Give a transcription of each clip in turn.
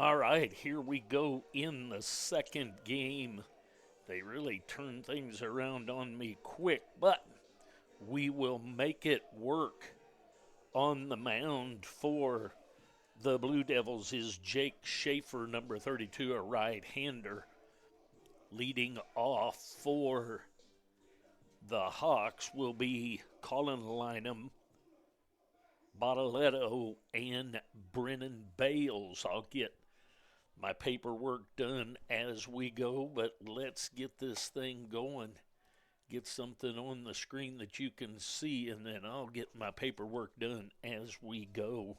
All right, here we go in the second game. They really turned things around on me quick, but we will make it work. On the mound for the Blue Devils is Jake Schaefer, number 32, a right-hander. Leading off for the Hawks will be Colin Lynham, Bottaletto, and Brennan Bales. I'll get my paperwork done as we go, but let's get this thing going. Get something on the screen that you can see, and then I'll get my paperwork done as we go.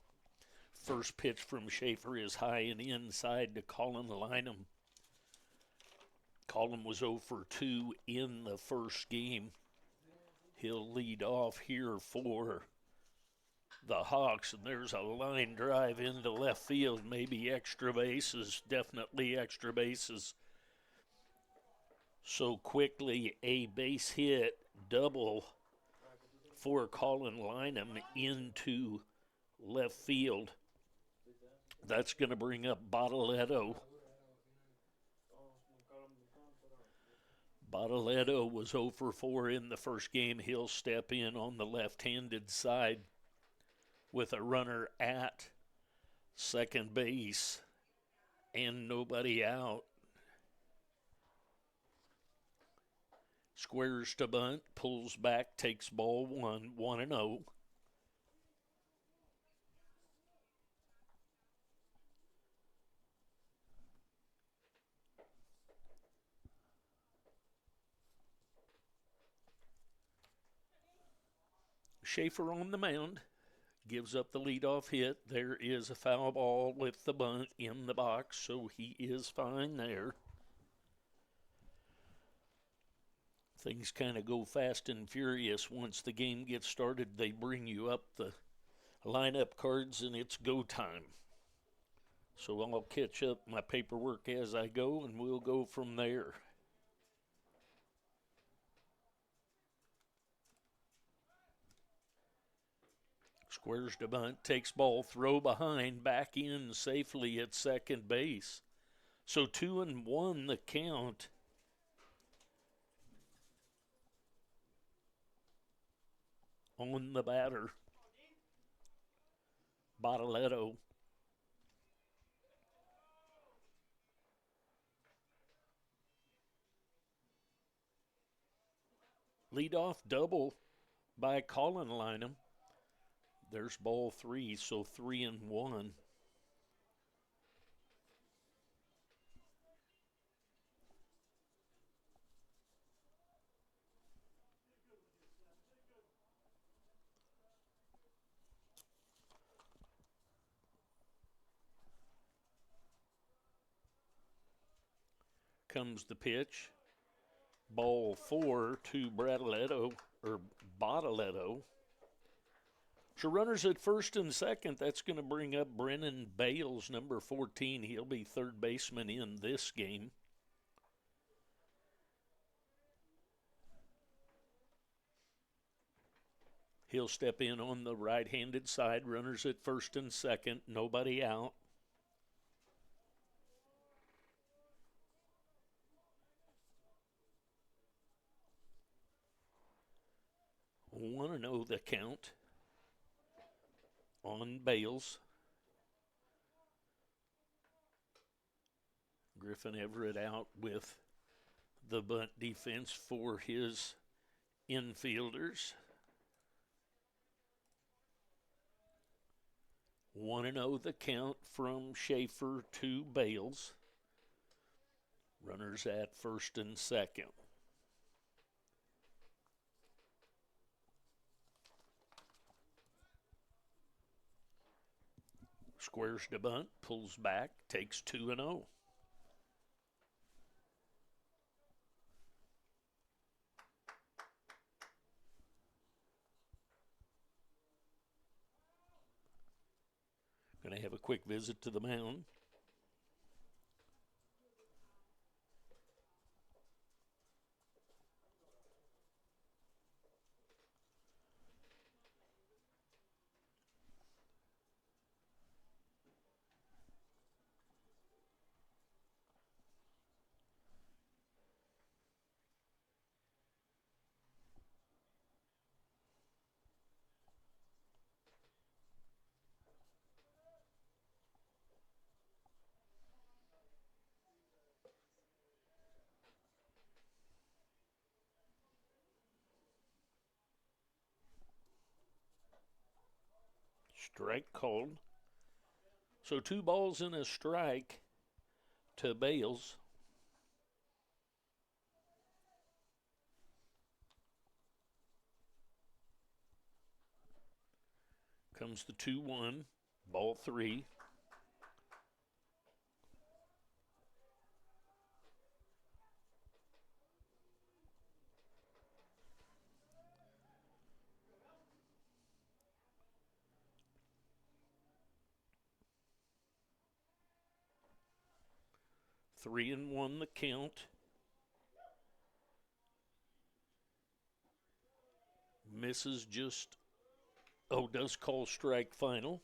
First pitch from Schaefer is high and inside to Colin Lynham. Colin was 0 for 2 in the first game. He'll lead off here for the Hawks, and there's a line drive into left field, maybe extra bases, definitely extra bases. So quickly, a base hit, double for Colin Lynham into left field. That's going to bring up Bottaletto. Bottaletto was 0 for 4 in the first game. He'll step in on the left-handed side with a runner at second base and nobody out. Squares to bunt, pulls back, takes ball 1-0. Schaefer on the mound. Gives up the leadoff hit. There is a foul ball with the bunt in the box, so he is fine there. Things kind of go fast and furious once the game gets started. They bring you up the lineup cards, and it's go time. So I'll catch up my paperwork as I go, and we'll go from there. Squares to bunt, takes ball, throw behind, back in safely at second base. So 2-1 the count. On the batter, Bottaletto. Leadoff double by Colin Lynham. There's ball 3, so 3-1. Comes the pitch. Ball 4 to Bottaletto. So runners at first and second. That's going to bring up Brennan Bales, number 14. He'll be third baseman in this game. He'll step in on the right-handed side. Runners at first and second. Nobody out. Want to know the count on Bales. Griffin Everett out with the bunt defense for his infielders. 1-0 the count from Schaefer to Bales. Runners at first and second. Squares to bunt, pulls back, takes 2-0. Going to have a quick visit to the mound. Strike called. So 2 balls and a strike to Bales. Comes the 2-1, ball 3. Three and one the count. Misses just, does call strike final.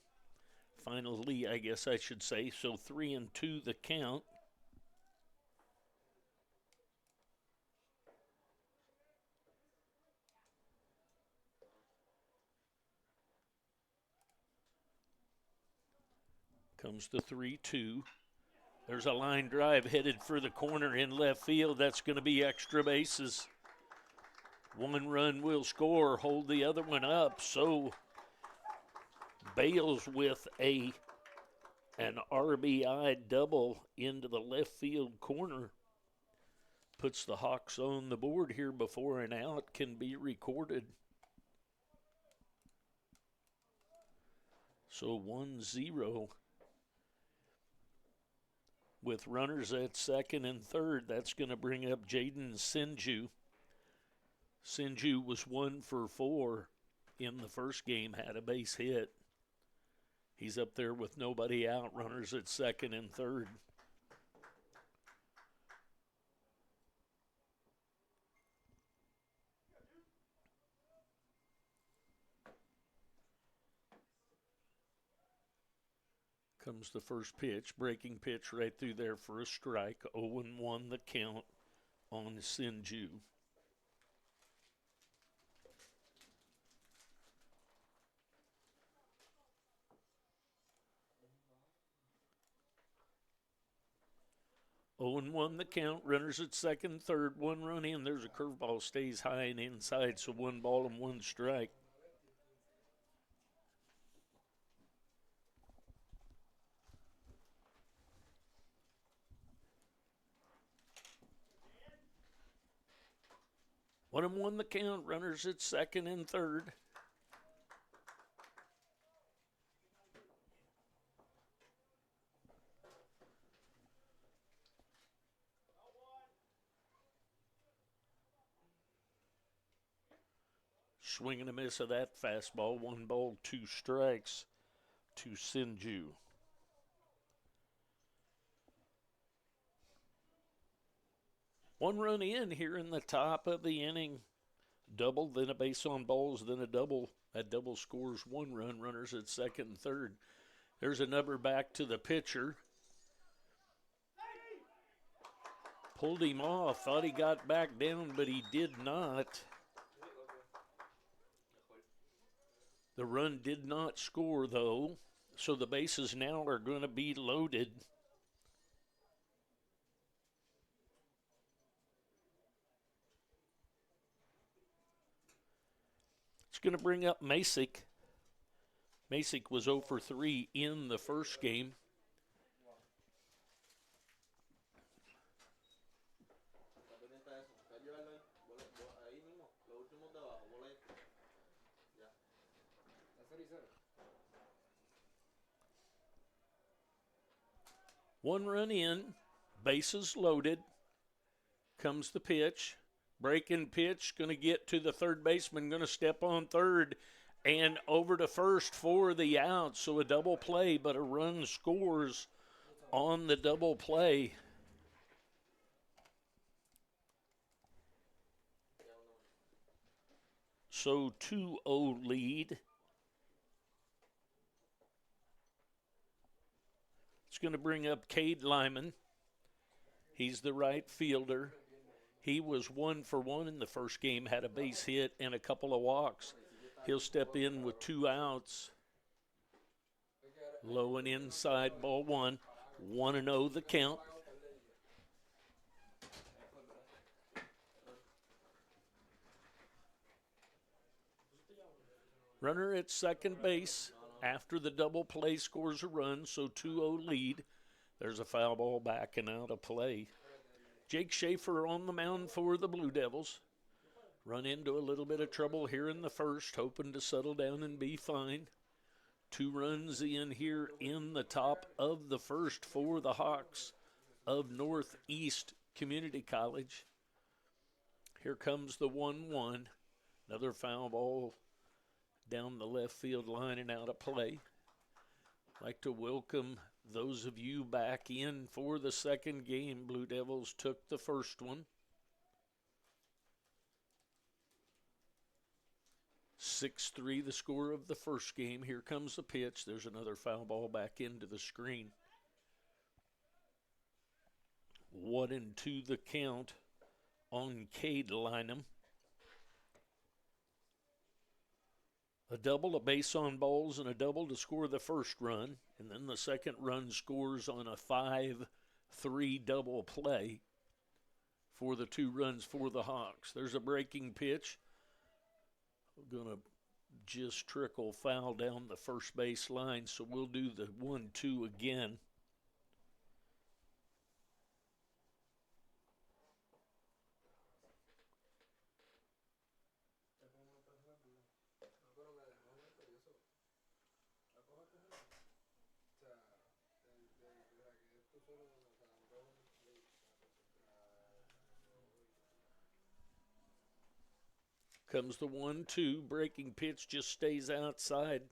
Finally, I guess I should say. So 3-2 the count. Comes the 3-2. There's a line drive headed for the corner in left field. That's going to be extra bases. 1 run will score, hold the other one up. So Bales with an RBI double into the left field corner puts the Hawks on the board here before an out can be recorded. So 1-0. With runners at second and third, that's going to bring up Jaden Sinju. Sinju was 1 for 4 in the first game, had a base hit. He's up there with nobody out, runners at second and third. Comes the first pitch, breaking pitch right through there for a strike. 0-1 the count on Sinju. Oh and 1 the count. Runners at second, third, 1 run in. There's a curveball, stays high and inside, so 1 ball and 1 strike. One and 1 the count. Runners at second and third. Swing and a miss of that fastball. 1 ball, 2 strikes to Sinju. One run in here in the top of the inning. Double, then a base on balls, then a double. That double scores 1 run. Runners at second and third. There's a number back to the pitcher. Pulled him off. Thought he got back down, but he did not. The run did not score, though, so the bases now are going to be loaded. It's going to bring up NECC. NECC was 0 for 3 in the first game. One run in, bases loaded. Comes the pitch. Breaking pitch, going to get to the third baseman, going to step on third and over to first for the out. So a double play, but a run scores on the double play. So 2-0 lead. It's going to bring up Cade Lyman. He's the right fielder. He was 1 for 1 in the first game, had a base hit and a couple of walks. He'll step in with 2 outs. Low and inside, ball 1. 1-0 the count. Runner at second base. after the double play scores a run, so 2-0 lead. There's a foul ball backing out of play. Jake Schaefer on the mound for the Blue Devils. Run into a little bit of trouble here in the first, hoping to settle down and be fine. 2 runs in here in the top of the first for the Hawks of Northeast Community College. Here comes the 1-1. Another foul ball down the left field line and out of play. I'd like to welcome those of you back in for the second game. Blue Devils took the first one. 6-3 the score of the first game. Here comes the pitch. There's another foul ball back into the screen. 1-2 the count on Cade Lynham. A double, a base on balls, and a double to score the first run. And then the second run scores on a 5-3 double play for the 2 runs for the Hawks. There's a breaking pitch. We're going to just trickle foul down the first base line, so we'll do the 1-2 again. Comes the 1-2. Breaking pitch just stays outside.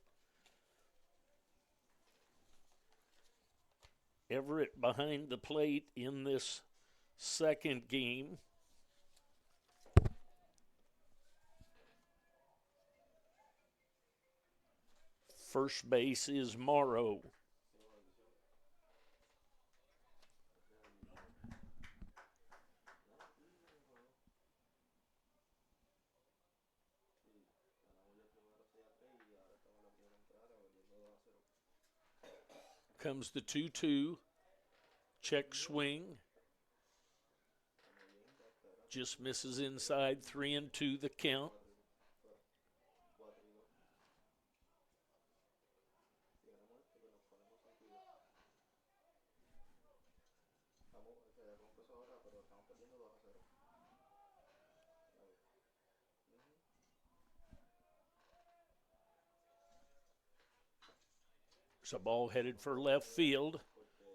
Everett behind the plate in this second game. First base is Morrow. Comes the 2-2. Check swing. Just misses inside. 3-2 the count. There's a ball headed for left field.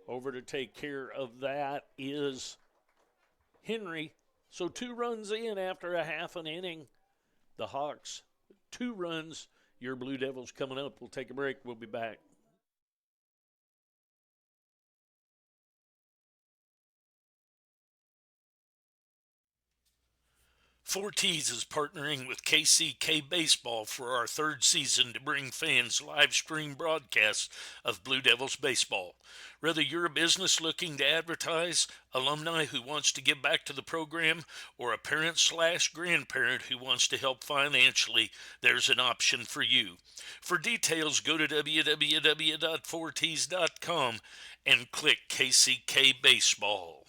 Over to take care of that is Henry. So 2 runs in after a half an inning. The Hawks, 2 runs. Your Blue Devils coming up. We'll take a break. We'll be back. Four T's is partnering with KCK Baseball for our 3rd season to bring fans live stream broadcasts of Blue Devils baseball. Whether you're a business looking to advertise, alumni who wants to give back to the program, or a parent/grandparent who wants to help financially, there's an option for you. For details, go to www.4ts.com and click KCK Baseball.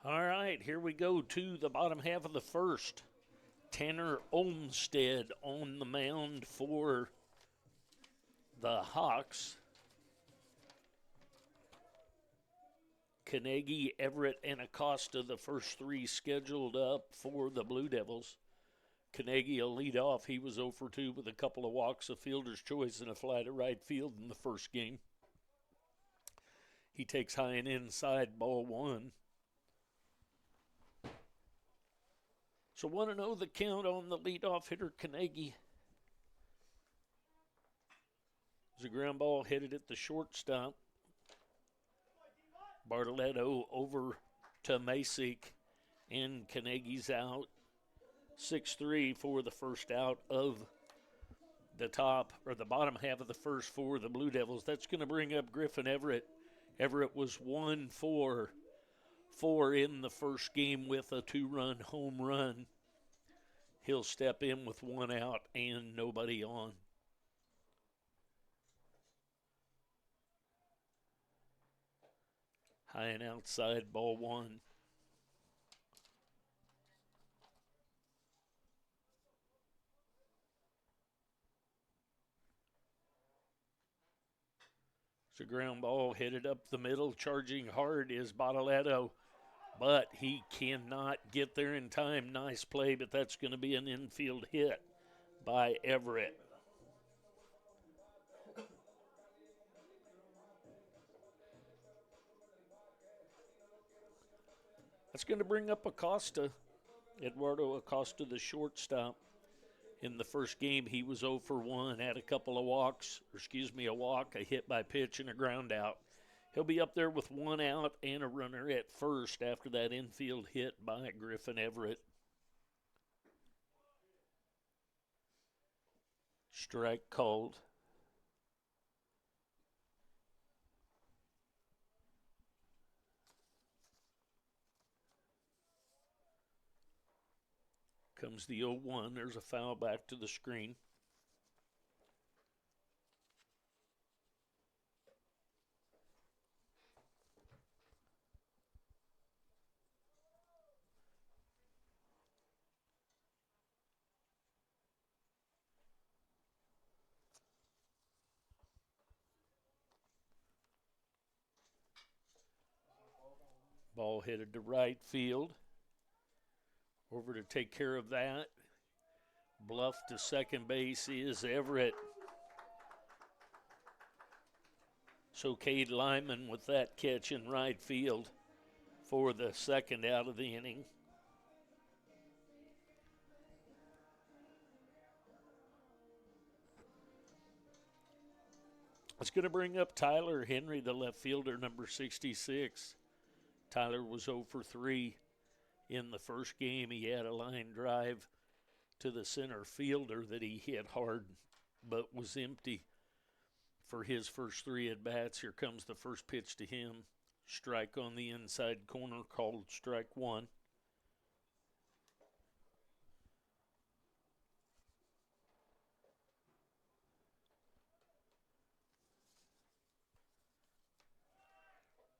All right, here we go to the bottom half of the first. Tanner Olmstead on the mound for the Hawks. Carnegie, Everett, and Acosta, the first 3 scheduled up for the Blue Devils. Carnegie will lead off. He was 0 for 2 with a couple of walks, a fielder's choice, and a fly to right field in the first game. He takes high and inside, ball 1. So 1-0 the count on the leadoff hitter, Carnegie. There's a ground ball headed at the shortstop. Bartoletto over to NECC, and Carnegie's out. 6-3 for the first out of the top, or the bottom half of the first for the Blue Devils. That's going to bring up Griffin Everett. Everett was 1 for 4 in the first game with a 2-run home run. He'll step in with 1 out and nobody on. High and outside, ball 1. It's a ground ball headed up the middle. Charging hard is Bartoletto, but he cannot get there in time. Nice play, but that's going to be an infield hit by Everett. That's going to bring up Acosta. Eduardo Acosta, the shortstop. In the first game, he was 0 for 1, had a couple of walks, a walk, a hit by pitch, and a ground out. He'll be up there with 1 out and a runner at first after that infield hit by Griffin Everett. Strike called. Comes the 0-1. There's a foul back to the screen. Ball headed to right field. Over to take care of that. Bluff to second base is Everett. So Cade Lyman with that catch in right field for the second out of the inning. It's going to bring up Tyler Henry, the left fielder, number 66. Tyler was 0 for 3 in the first game. He had a line drive to the center fielder that he hit hard but was empty for his first 3 at-bats. Here comes the first pitch to him. Strike on the inside corner, called strike 1.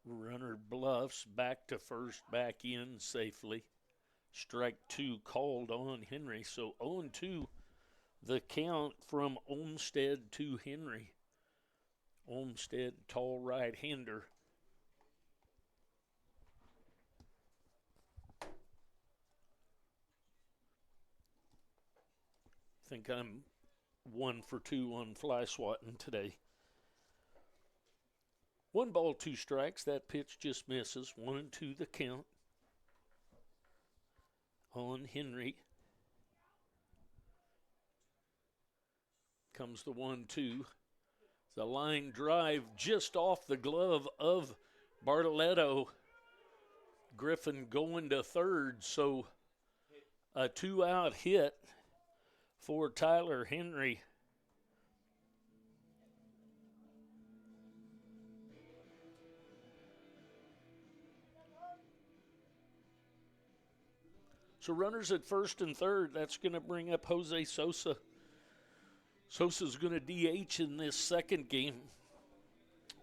Runner bluffs back to first, back in safely. Strike 2 called on Henry. So 0-2 the count from Olmsted to Henry. Olmsted, tall right-hander. I think I'm 1 for 2 on fly swatting today. 1 ball, 2 strikes. That pitch just misses. 1-2 the count on Henry. Comes the 1-2. The line drive just off the glove of Bartoletto. Griffin going to third. So a 2-out hit for Tyler Henry. So runners at first and third. That's going to bring up Jose Sosa. Sosa's going to DH in this second game.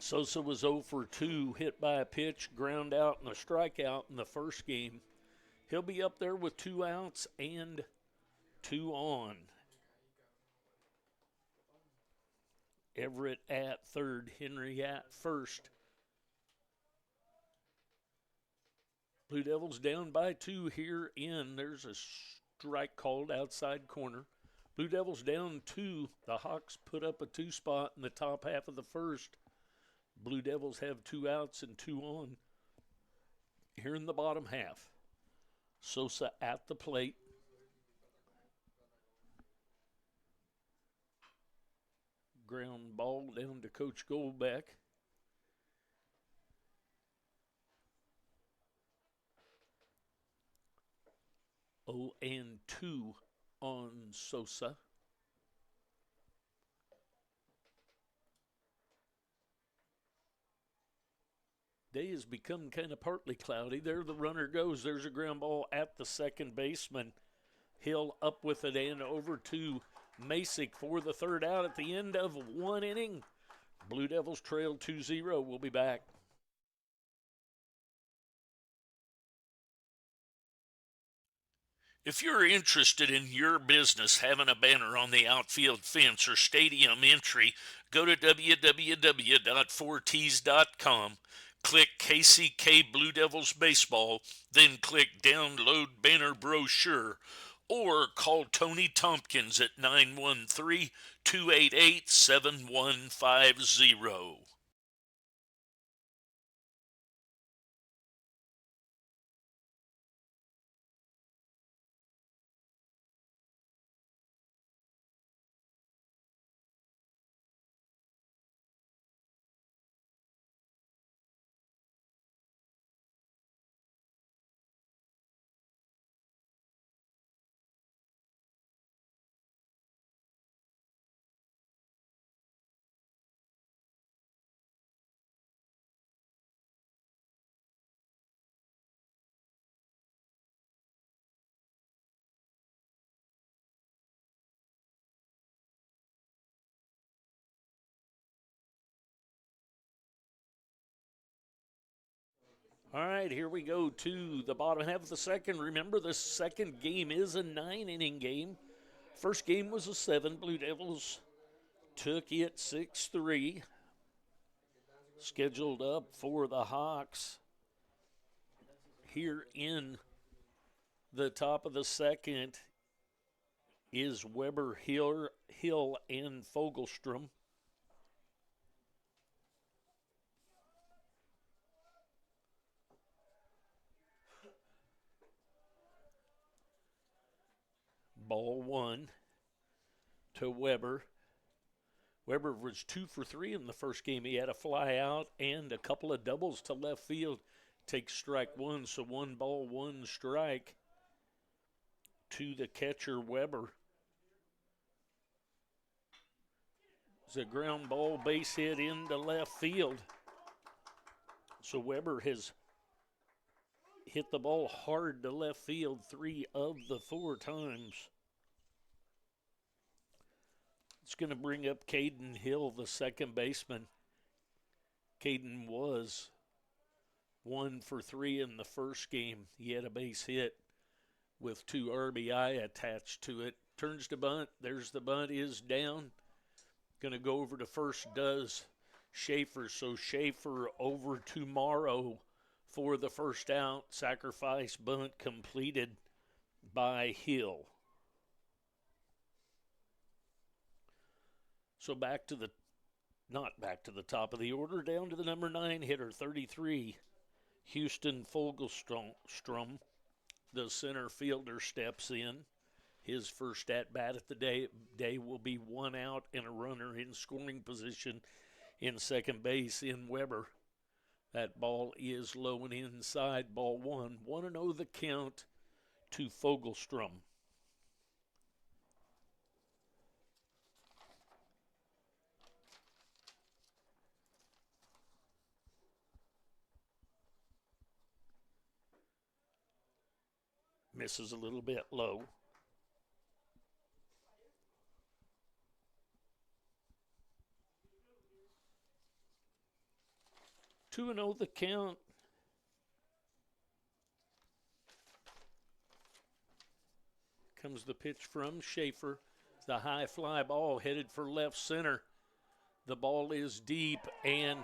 Sosa was 0 for 2, hit by a pitch, ground out, and a strikeout in the first game. He'll be up there with 2 outs and 2 on. Everett at third, Henry at first. Blue Devils down by 2 here in. There's a strike called outside corner. Blue Devils down 2. The Hawks put up a 2 spot in the top half of the first. Blue Devils have 2 outs and 2 on. Here in the bottom half, Sosa at the plate. Ground ball down to Coach Goldbeck. 0-2 on Sosa. Day has become kind of partly cloudy. There the runner goes. There's a ground ball at the second baseman. Hill up with it and over to NECC for the third out at the end of 1 inning. Blue Devils trail 2-0. We'll be back. If you're interested in your business having a banner on the outfield fence or stadium entry, go to www.4ts.com, click KCK Blue Devils Baseball, then click Download Banner Brochure, or call Tony Tompkins at 913-288-7150. All right, here we go to the bottom half of the second. Remember, the second game is a 9-inning game. First game was a 7. Blue Devils took it 6-3. Scheduled up for the Hawks here in the top of the second is Weber, Hill, and Fogelstrom. Ball 1 to Weber. Weber was 2 for 3 in the first game. He had a fly out and a couple of doubles to left field. Takes strike 1, so 1 ball, 1 strike to the catcher, Weber. It's a ground ball base hit into left field. So Weber has hit the ball hard to left field 3 of the 4 times. It's going to bring up Caden Hill, the second baseman. Caden was 1 for 3 in the first game. He had a base hit with 2 RBI attached to it. Turns to bunt. There's the bunt, is down. Going to go over to first, does Schaefer. So Schaefer over to Morrow for the first out. Sacrifice bunt completed by Hill. So not back to the top of the order, down to the number 9 hitter, 33, Houston Fogelstrom. The center fielder steps in. His first at-bat at the day will be 1 out and a runner in scoring position in second base in Weber. That ball is low and inside, ball 1. 1-0 the count to Fogelstrom. Misses a little bit low. Two and 0 the count. Comes the pitch from Schaefer. The high fly ball headed for left center. The ball is deep, and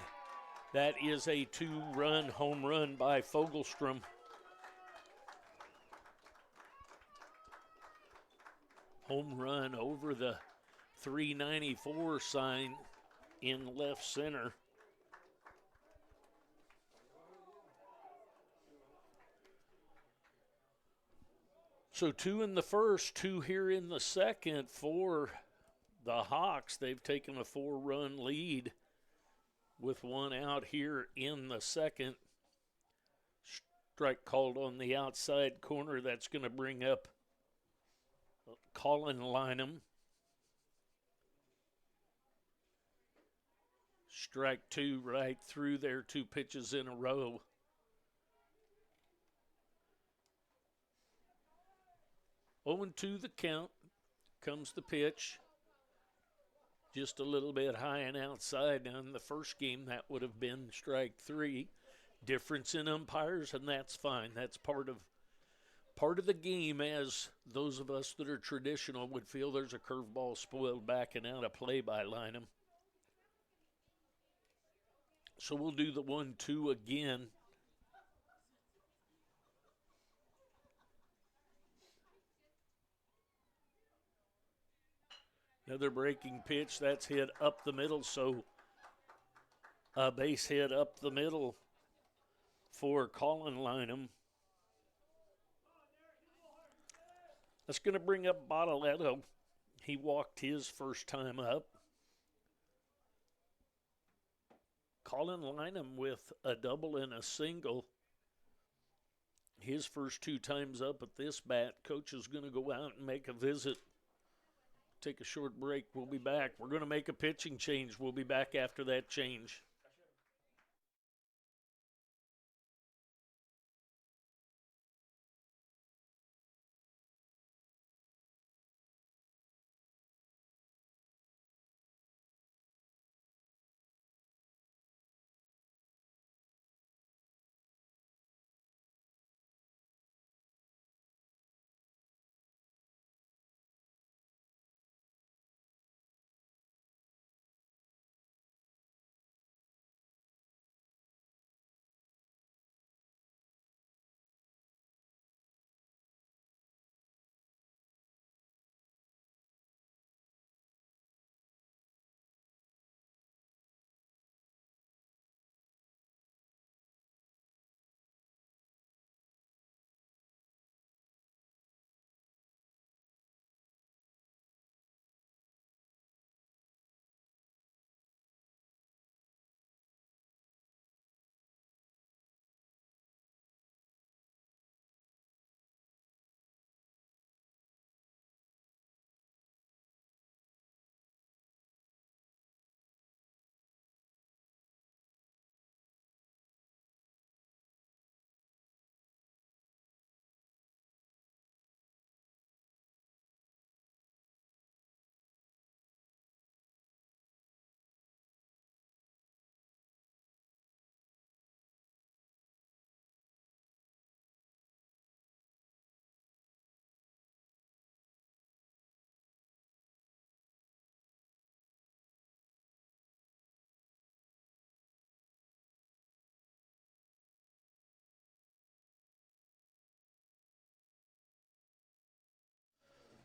that is a 2-run home run by Fogelstrom. Home run over the 394 sign in left center. So 2 in the first, 2 here in the second for the Hawks. They've taken a 4-run lead with 1 out here in the second. Strike called on the outside corner. That's going to bring up Colin Lynham. Strike 2 right through there, 2 pitches in a row. Oh, and 2 the count. Comes the pitch. Just a little bit high and outside. Now in the first game, that would have been strike 3. Difference in umpires, and that's fine. That's part of the game, as those of us that are traditional would feel there's a curveball spoiled back and out of play by Lynham. So we'll do the 1-2 again. Another breaking pitch. That's hit up the middle, so a base hit up the middle for Colin Lynham. That's going to bring up Bottaletto. He walked his first time up. Colin Lynham with a double and a single. His first 2 times up at this bat. Coach is going to go out and make a visit. Take a short break. We'll be back. We're going to make a pitching change. We'll be back after that change.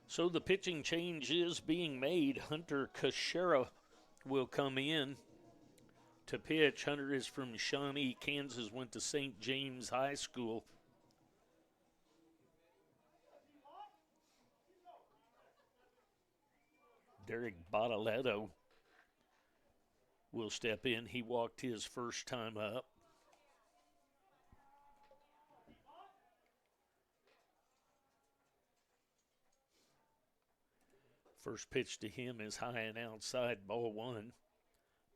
So the pitching change is being made. Hunter Kashera will come in to pitch. Hunter is from Shawnee, Kansas, went to St. James High School. Derek Bottaletto will step in. He walked his first time up. First pitch to him is high and outside, ball 1.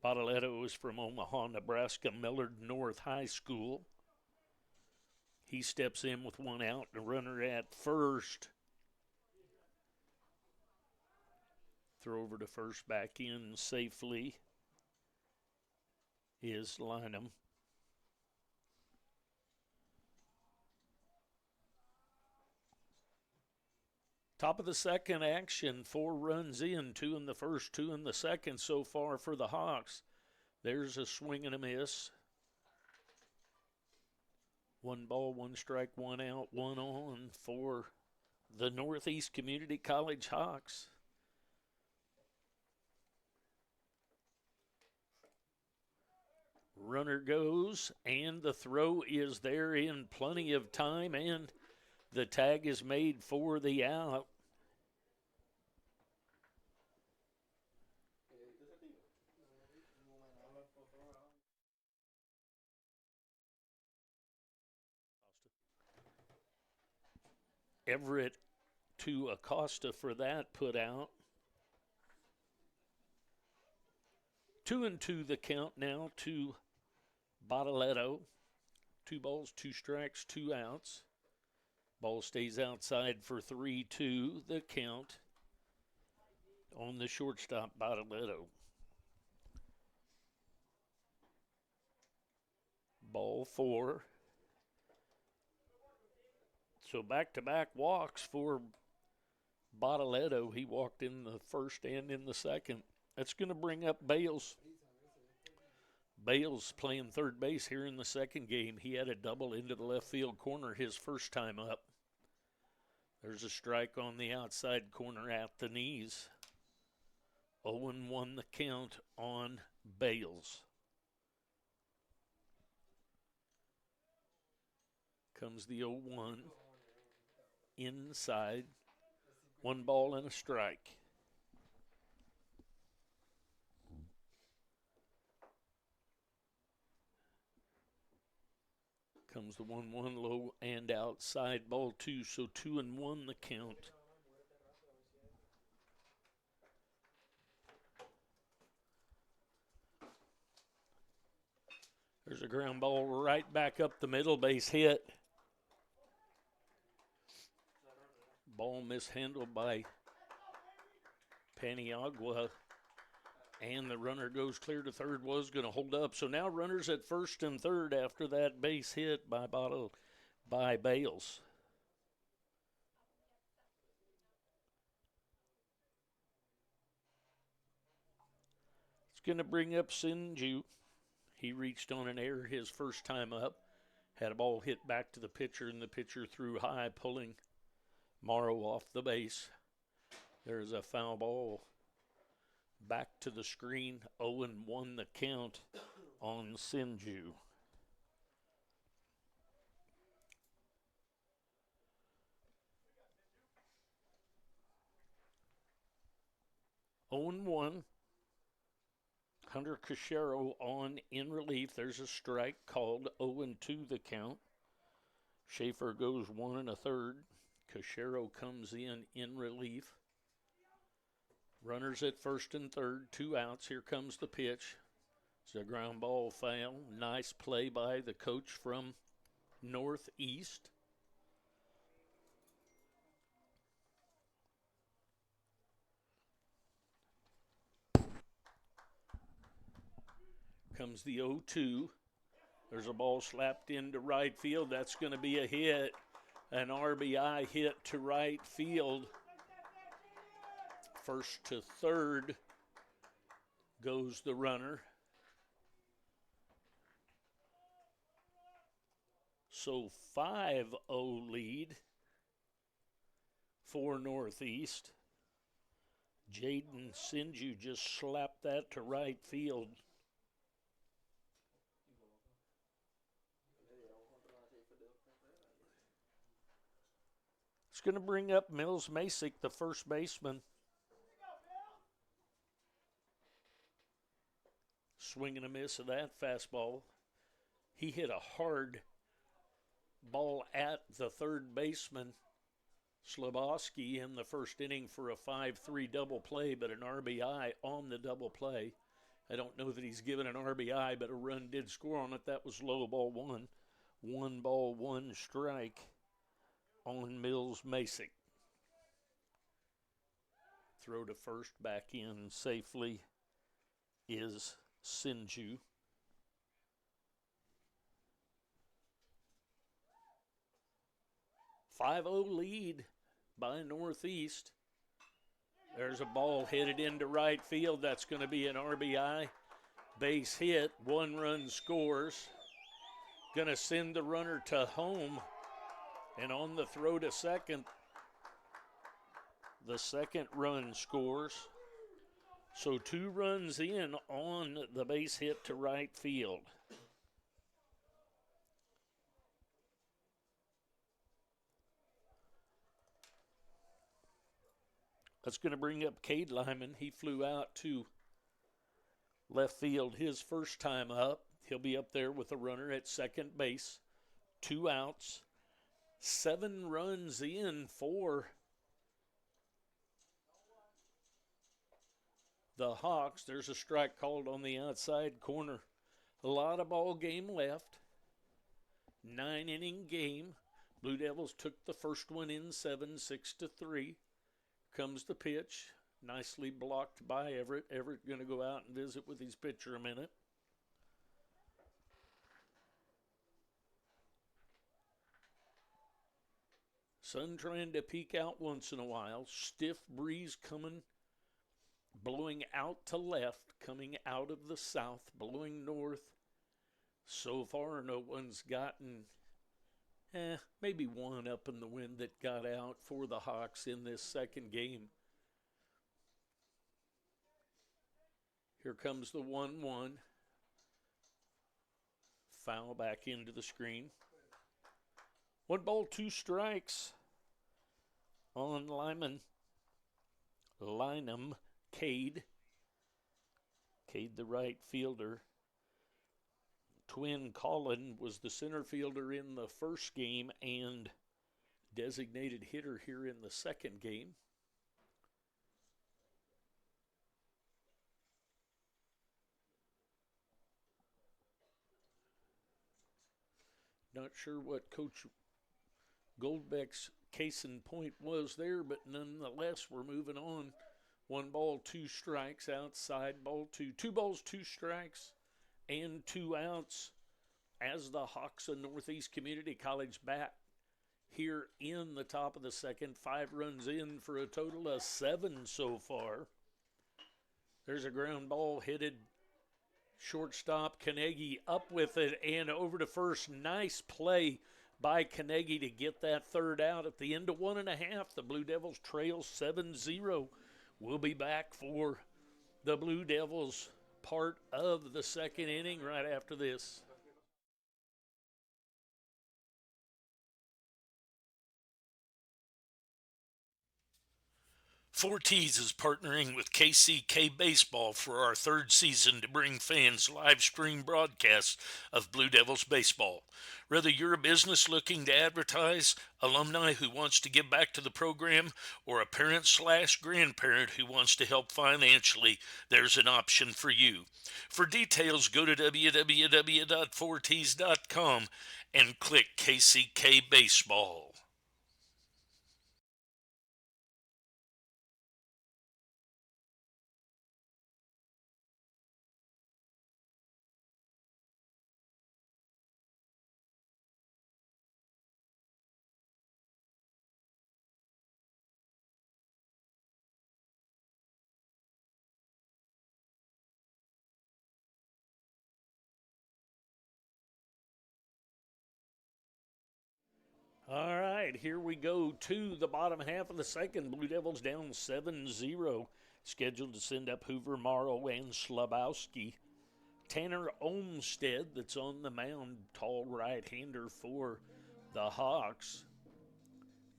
Bottaletto is from Omaha, Nebraska, Millard North High School. He steps in with 1 out and a runner at first. Throw over to first, back in safely is Lynham. Top of the second action, 4 runs in, 2 in the first, 2 in the second so far for the Hawks. There's a swing and a miss. 1 ball, 1 strike, 1 out, 1 on for the Northeast Community College Hawks. Runner goes, and the throw is there in plenty of time, and the tag is made for the out. Everett to Acosta for that put out. 2-2 the count now to Bottaletto. 2 balls, 2 strikes, 2 outs. Ball stays outside for 3-2 the count on the shortstop, Bottaletto. Ball 4. So back-to-back walks for Bottaletto. He walked in the first and in the second. That's going to bring up Bales. Bales playing third base here in the second game. He had a double into the left field corner his first time up. There's a strike on the outside corner at the knees. 0-1 the count on Bales. Comes the 0-1 inside. 1 ball and a strike. Comes the 1-1 low and outside, ball 2, so 2-1 the count. There's a ground ball right back up the middle, base hit. Ball mishandled by Paniagua. And the runner goes clear to third, was going to hold up. So now runners at first and third after that base hit by Bales. It's going to bring up Sinju. He reached on an error his first time up. Had a ball hit back to the pitcher, and the pitcher threw high, pulling Morrow off the base. There's a foul ball. Back to the screen, 0-1 the count on Sinju. One. Hunter Cachero on in relief. There's a strike called. 0-2 the count. Schaefer goes 1 1/3. Cachero comes in relief. Runners at first and third, 2 outs. Here comes the pitch. It's a ground ball foul. Nice play by the coach from Northeast. Comes the 0-2. There's a ball slapped into right field. That's going to be a hit. An RBI hit to right field. First to third goes the runner. So 5-0 lead for Northeast. Jaden Sinju just slapped that to right field. It's going to bring up Mills Masick, the first baseman. Swing and a miss of that fastball. He hit a hard ball at the third baseman, Slabowski, in the first inning for a 5-3 double play, but an RBI on the double play. I don't know that he's given an RBI, but a run did score on it. That was low, ball 1. 1 ball, 1 strike on Mills Masick. Throw to first, back in safely is Sinju. .5-0 lead by Northeast. There's a ball headed into right field. That's going to be an RBI. Base hit. 1 run scores. Going to send the runner to home. And on the throw to second The second run scores. So 2 runs in on the base hit to right field. That's going to bring up Cade Lyman. He flew out to left field his first time up. He'll be up there with a runner at second base. 2 outs. 7 runs in for the Hawks. There's a strike called on the outside corner. A lot of ball game left. 9-inning game. Blue Devils took the first one in 7-6-3. Comes the pitch. Nicely blocked by Everett. Everett going to go out and visit with his pitcher a minute. Sun trying to peek out once in a while. Stiff breeze coming, blowing out to left, coming out of the south, blowing north. So far, no one's gotten, maybe one up in the wind that got out for the Hawks in this second game. Here comes the 1-1. Foul back into the screen. 1 ball, 2 strikes on Lynham Cade. Cade, the right fielder. Twin Colin was the center fielder in the first game and designated hitter here in the second game. Not sure what Coach Goldbeck's case in point was there, but nonetheless, we're moving on. 1 ball, 2 strikes outside, ball 2. 2 balls, 2 strikes, and 2 outs as the Hawks of Northeast Community College bat here in the top of the second. 5 runs in for a total of 7 so far. There's a ground ball headed shortstop. Carnegie up with it and over to first. Nice play by Carnegie to get that third out at the end of 1.5. The Blue Devils trail 7-0. We'll be back for the Blue Devils part of the second inning right after this. Forties is partnering with KCK Baseball for our 3rd season to bring fans live stream broadcasts of Blue Devils baseball. Whether you're a business looking to advertise, alumni who wants to give back to the program, or a parent/grandparent who wants to help financially, there's an option for you. For details, go to www.forties.com and click KCK Baseball. All right, here we go to the bottom half of the second. Blue Devils down 7-0. Scheduled to send up Hoover, Morrow, and Slabowski. Tanner Olmstead, that's on the mound, tall right-hander for the Hawks.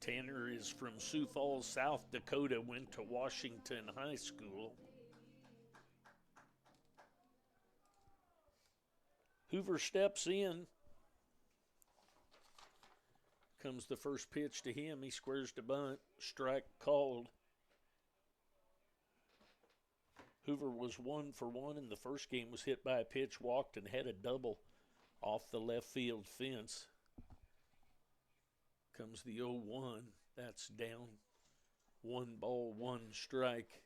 Tanner is from Sioux Falls, South Dakota, went to Washington High School. Hoover steps in. Comes the first pitch to him. He squares to bunt. Strike called. Hoover was 1 for 1 in the first game, was hit by a pitch, walked, and had a double off the left field fence. Comes the 0-1. That's down. 1 ball, 1 strike.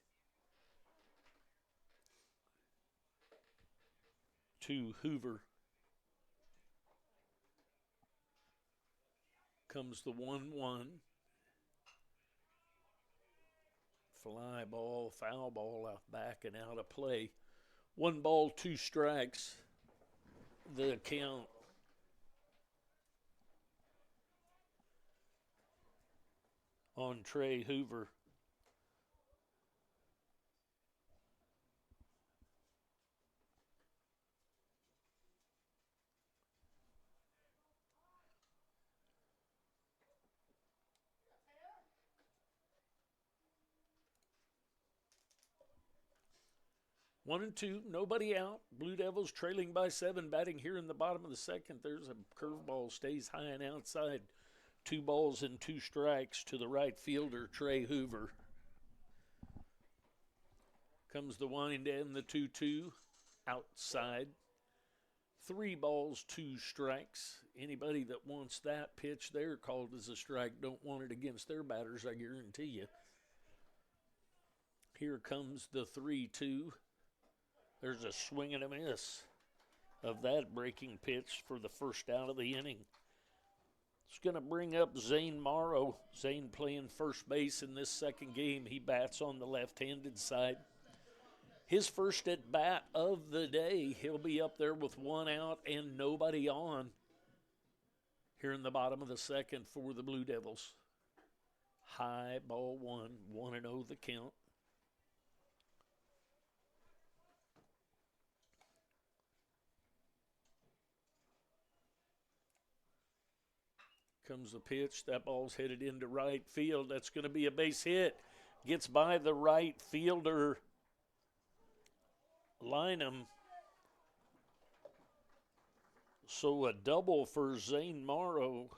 To Hoover. Comes the 1-1. Fly ball, foul ball out back and out of play. 1 ball, 2 strikes. The count. On Trey Hoover. 1-2, nobody out. Blue Devils trailing by 7, batting here in the bottom of the second. There's a curveball, stays high and outside. 2 balls and 2 strikes to the right fielder, Trey Hoover. Comes the wind and the 2-2 outside. 3 balls, 2 strikes. Anybody that wants that pitch there called as a strike don't want it against their batters, I guarantee you. Here comes the 3-2. There's a swing and a miss of that breaking pitch for the first out of the inning. It's going to bring up Zane Morrow. Zane playing first base in this second game. He bats on the left-handed side. His first at bat of the day. He'll be up there with 1 out and nobody on here in the bottom of the second for the Blue Devils. High ball 1, 1-0 the count. Comes the pitch. That ball's headed into right field. That's going to be a base hit. Gets by the right fielder, Lynham. So a double for Zane Morrow.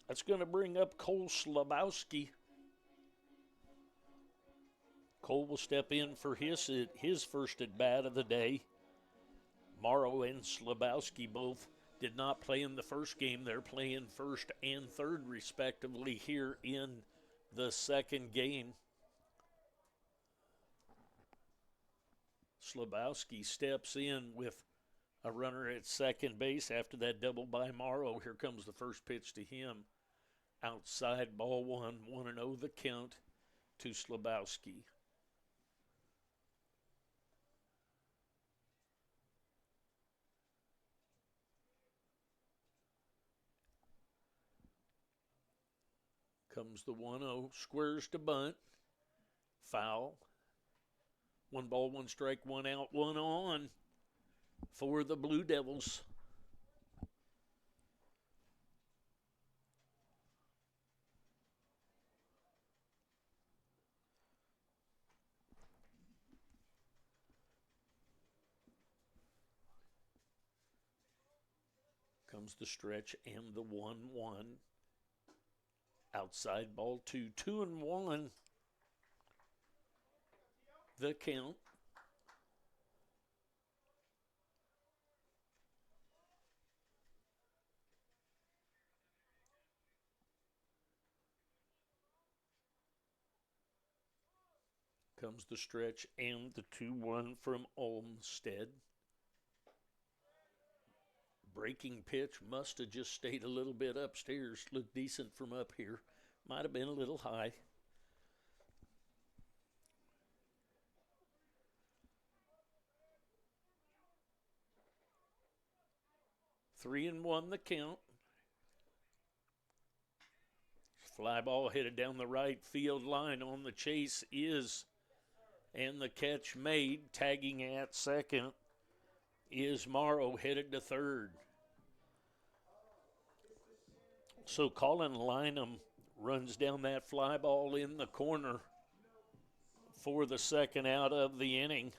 That's going to bring up Cole Slabowski. Cole will step in for his first at bat of the day. Morrow and Slabowski both did not play in the first game. They're playing first and third, respectively, here in the second game. Slabowski steps in with a runner at second base after that double by Morrow. Here comes the first pitch to him. Outside, ball 1, 1-0 the count to Slabowski. Comes the 1-0, squares to bunt, foul. 1 ball, 1 strike, 1 out, 1 on for the Blue Devils. Comes the stretch and the 1-1. Outside ball 2, 2-1. The count. Comes the stretch and the 2-1 from Olmsted. Breaking pitch must have just stayed a little bit upstairs. Looked decent from up here. Might have been a little high. Three and 1 the count. Fly ball headed down the right field line. On the chase is, and the catch made. Tagging at second is Morrow, headed to third. So Colin Lynham runs down that fly ball in the corner for the second out of the inning.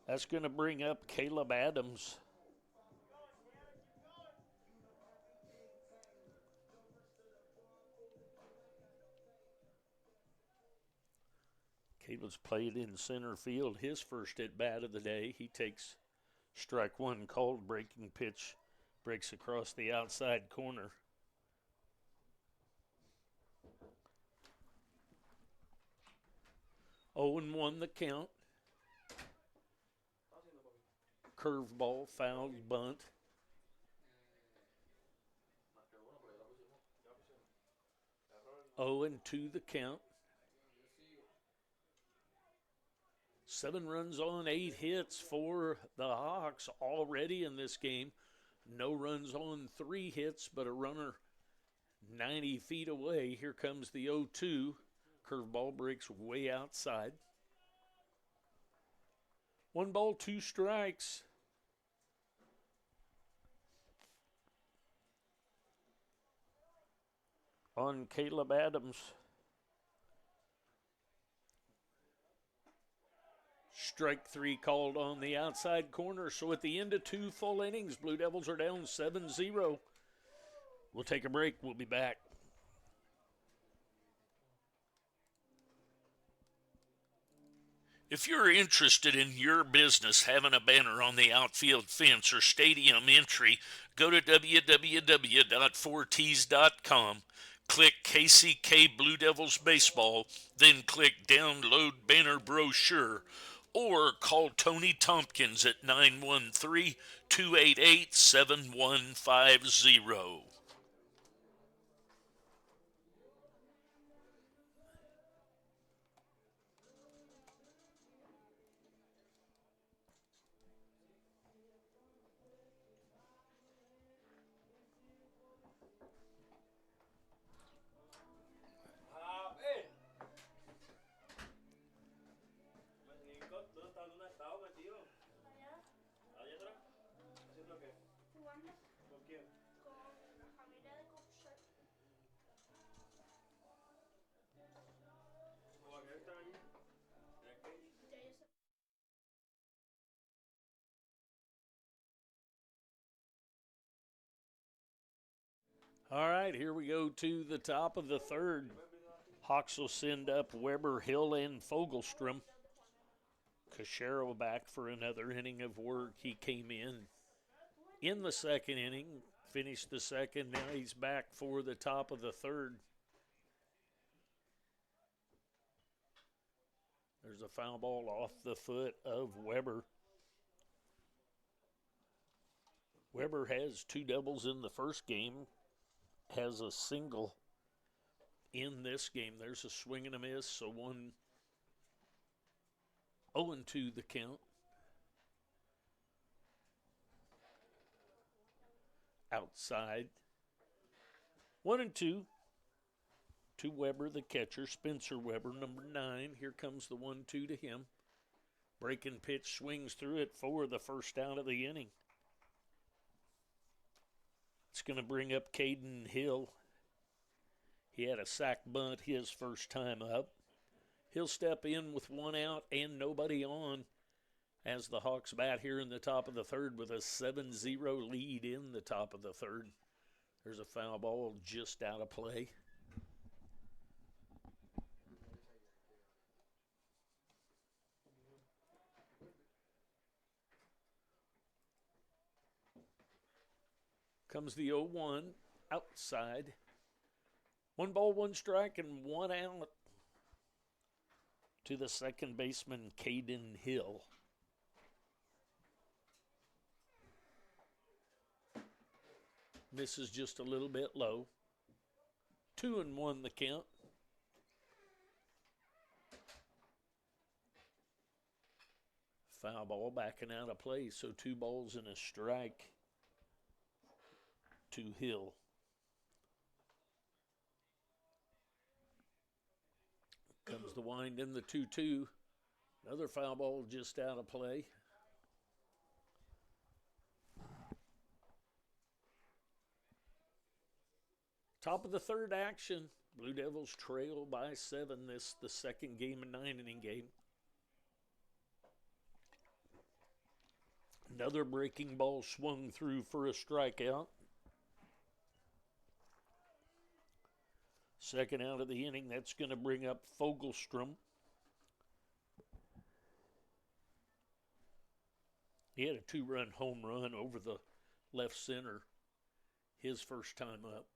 That's going to bring up Caleb Adams. Caleb's played in center field his first at bat of the day. He takes strike 1 called. Breaking pitch breaks across the outside corner. Oh and 1 the count. Curveball, foul, bunt. Oh and 2 the count. 7 runs on 8 hits for the Hawks already in this game. No runs on 3 hits, but a runner 90 feet away. Here comes the 0-2. Curveball breaks way outside. 1 ball, 2 strikes. on Caleb Adams. Strike 3 called on the outside corner. So at the end of 2 full innings, Blue Devils are down 7-0. We'll take a break. We'll be back. If you're interested in your business having a banner on the outfield fence or stadium entry, go to www.4ts.com, click KCK Blue Devils Baseball, then click Download Banner Brochure, or call Tony Tompkins at 913-288-7150. All right, here we go to the top of the third. Hawks will send up Weber, Hill, and Fogelstrom. Cachero back for another inning of work. He came in the second inning, finished the second. Now he's back for the top of the third. There's a foul ball off the foot of Weber. Weber has 2 doubles in the first game, has a single in this game. There's a swing and a miss, so 0-2 the count. Outside. 1-2 to Weber, the catcher. Spencer Weber, number 9. Here comes the 1-2 to him. Breaking pitch, swings through it for the first out of the inning. It's going to bring up Caden Hill. He had a sac bunt his first time up. He'll step in with 1 out and nobody on as the Hawks bat here in the top of the third with a 7-0 lead in the top of the third. There's a foul ball just out of play. Comes the 0-1 outside. 1 ball, 1 strike, and 1 out to the second baseman, Caden Hill. Misses just a little bit low. 2-1 the count. Foul ball backing out of play, so 2 balls and a strike to Hill. Comes the wind in the 2-2. Another foul ball just out of play. Top of the third action. Blue Devils trail by 7. This the second game, a 9-inning game. Another breaking ball swung through for a strikeout. Second out of the inning, that's going to bring up Fogelstrom. He had a 2-run home run over the left center his first time up.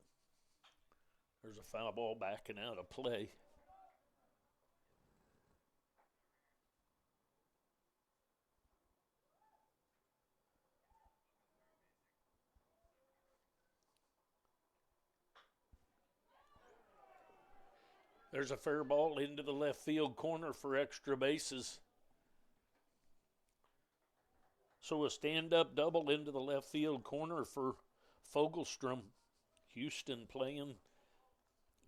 There's a foul ball backing out of play. There's a fair ball into the left field corner for extra bases. So a stand-up double into the left field corner for Fogelstrom. Houston playing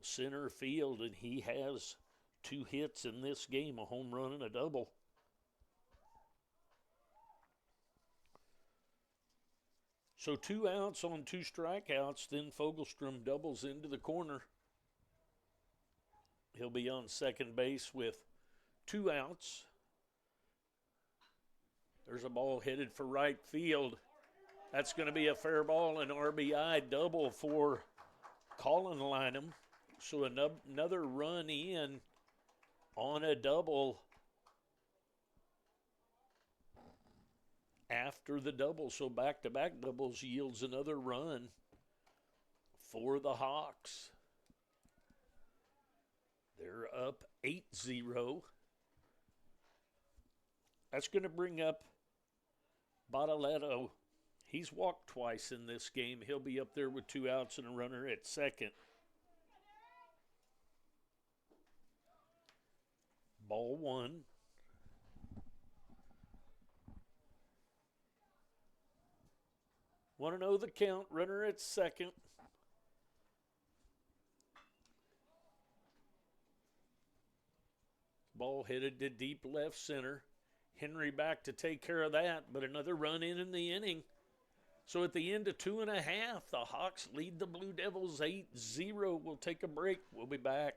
center field, and he has 2 hits in this game, a home run and a double. So 2 outs on 2 strikeouts, then Fogelstrom doubles into the corner. He'll be on second base with 2 outs. There's a ball headed for right field. That's going to be a fair ball, an RBI double for Colin Lynham. So another run in on a double after the double. So back-to-back doubles yields another run for the Hawks. They're up 8-0. That's going to bring up Bottaletto. He's walked twice in this game. He'll be up there with 2 outs and a runner at second. Ball 1. Want to know the count. Runner at second. Ball headed to deep left center. Henry back to take care of that, but another run in the inning. So at the end of 2.5, the Hawks lead the Blue Devils 8-0. We'll take a break. We'll be back.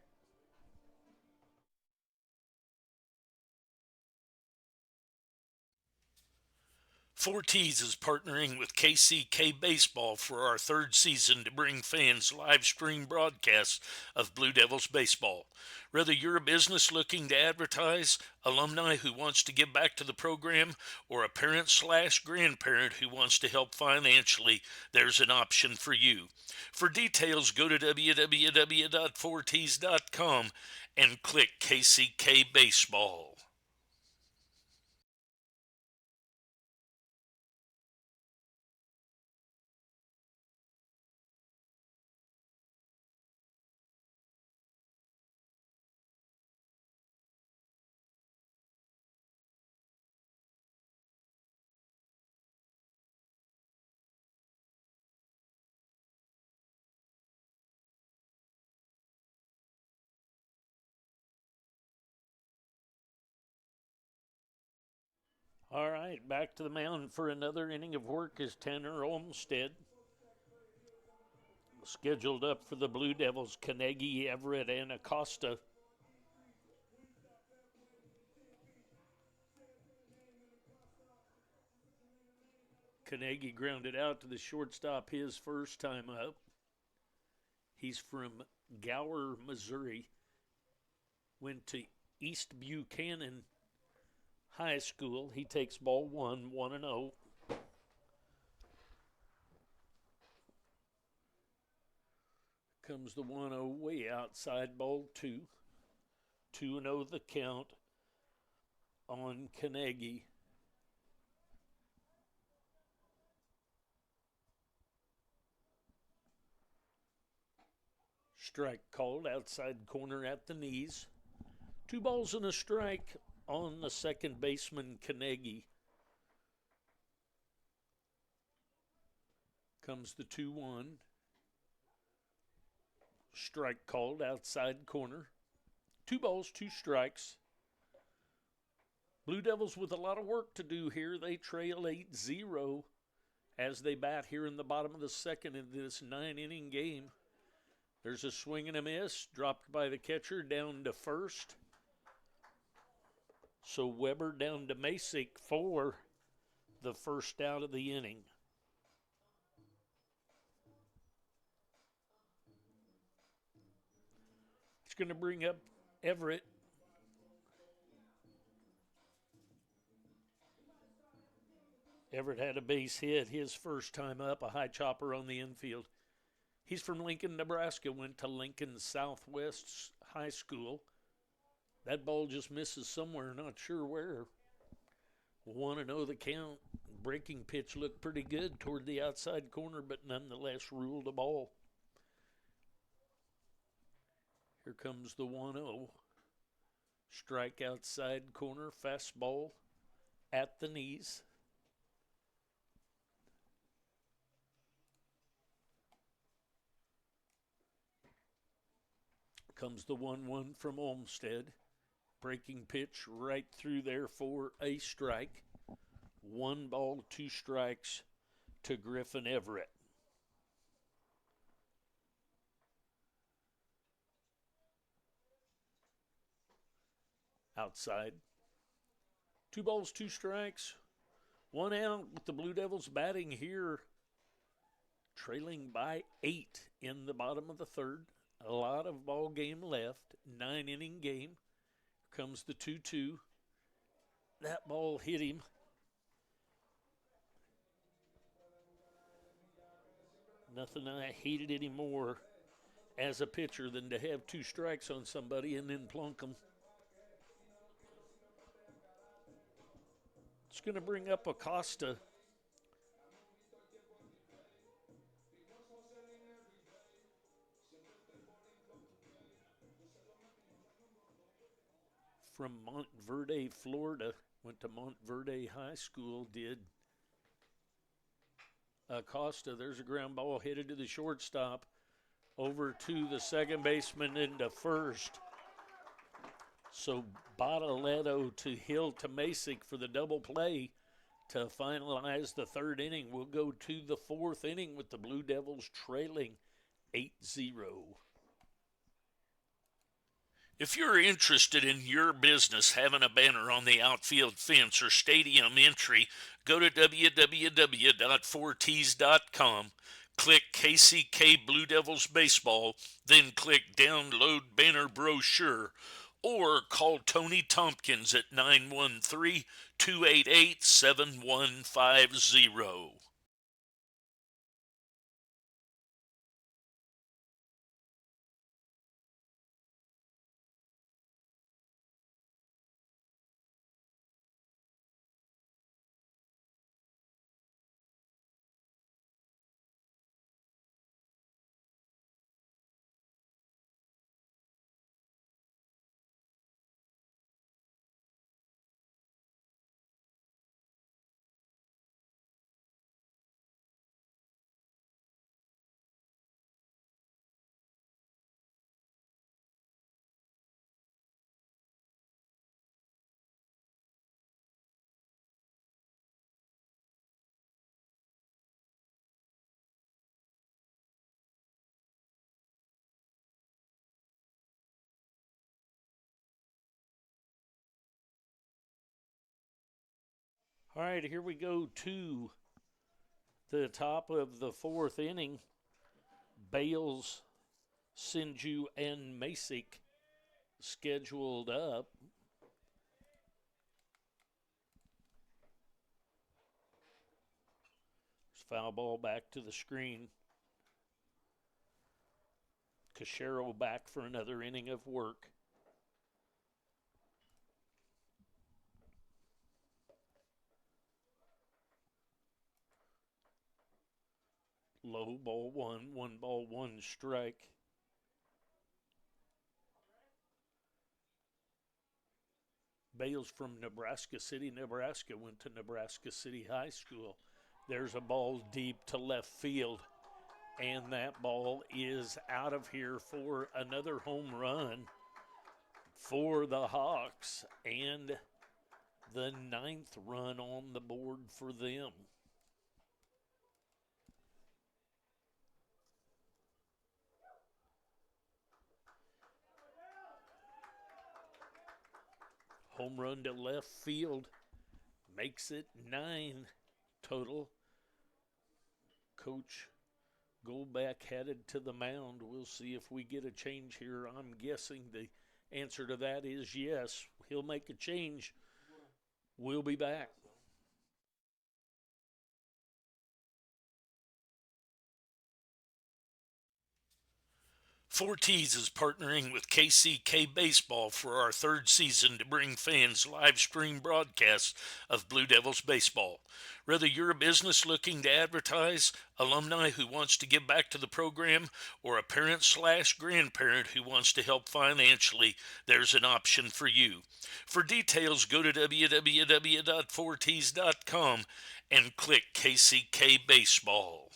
Forties is partnering with KCK Baseball for our 3rd season to bring fans live stream broadcasts of Blue Devils baseball. Whether you're a business looking to advertise, alumni who wants to give back to the program, or a parent/grandparent who wants to help financially, there's an option for you. For details, go to www.forties.com and click KCK Baseball. All right, back to the mound for another inning of work is Tanner Olmstead. Scheduled up for the Blue Devils, Carnegie, Everett, and Acosta. Carnegie grounded out to the shortstop his first time up. He's from Gower, Missouri. Went to East Buchanan High School. He takes ball 1, 1-0. Comes the 1-0 way outside, ball 2. 2-0 the count on Carnegie. Strike called outside corner at the knees. 2 balls and a strike on the second baseman, Carnegie. Comes the 2-1. Strike called outside corner. 2 balls, 2 strikes. Blue Devils with a lot of work to do here. They trail 8-0 as they bat here in the bottom of the second in this 9-inning game. There's a swing and a miss, dropped by the catcher down to first. So Weber down to Masick for the first out of the inning. It's going to bring up Everett. Everett had a base hit his first time up, a high chopper on the infield. He's from Lincoln, Nebraska, went to Lincoln Southwest High School. That ball just misses somewhere, not sure where. 1-0 the count. Breaking pitch looked pretty good toward the outside corner, but nonetheless ruled a ball. Here comes the 1-0. Strike outside corner, fastball at the knees. Comes the 1-1 from Olmstead. Breaking pitch right through there for a strike. 1 ball, 2 strikes to Griffin Everett. outside. 2 balls, 2 strikes, 1 out with the Blue Devils batting here, trailing by 8 in the bottom of the third. A lot of ball game left, 9-inning game. Here comes the 2-2. That ball hit him. Nothing I hated any more as a pitcher than to have 2 strikes on somebody and then plunk them. It's going to bring up Acosta. From Montverde, Florida. Went to Montverde High School, did Acosta. There's a ground ball headed to the shortstop. Over to the second baseman into first. So Bottletto to Hill to Masick for the double play to finalize the third inning. We'll go to the fourth inning with the Blue Devils trailing 8-0. If you're interested in your business having a banner on the outfield fence or stadium entry, go to www.4ts.com, click KCK Blue Devils Baseball, then click Download Banner Brochure, or call Tony Tompkins at 913-288-7150. All right, here we go to the top of the fourth inning. Bales, Sinju, and Masick scheduled up. Foul ball back to the screen. Cachero back for another inning of work. Low ball 1 ball 1 strike. Bales from Nebraska City, Nebraska, went to Nebraska City High School. There's a ball deep to left field, and that ball is out of here for another home run for the Hawks, and the 9th run on the board for them. Home run to left field makes it 9 total. Coach Goldback headed to the mound. We'll see if we get a change here. I'm guessing the answer to that is yes. He'll make a change. We'll be back. 4Ts is partnering with KCK Baseball for our 3rd season to bring fans live stream broadcasts of Blue Devils baseball. Whether you're a business looking to advertise, alumni who wants to give back to the program, or a parent/grandparent who wants to help financially, there's an option for you. For details, go to www.4ts.com and click KCK Baseball.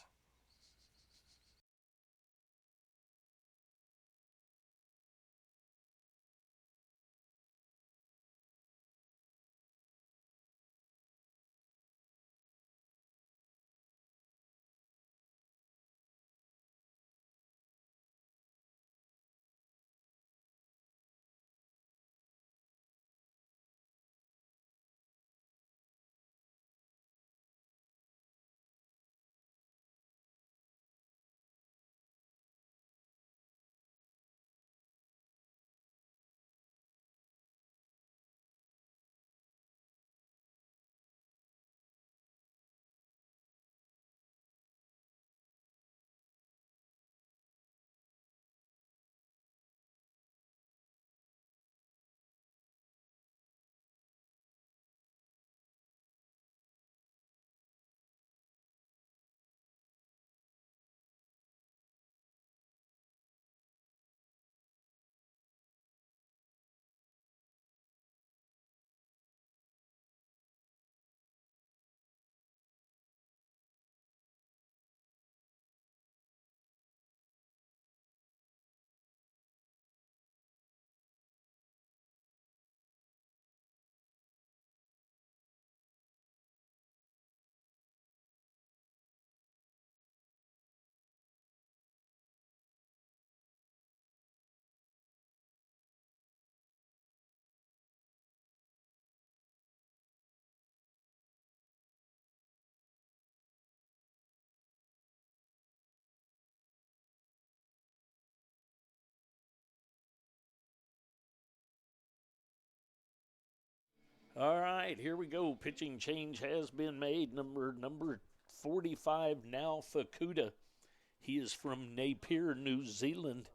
All right, here we go. Pitching change has been made. Number 45 now Fukuda. He is from Napier, New Zealand.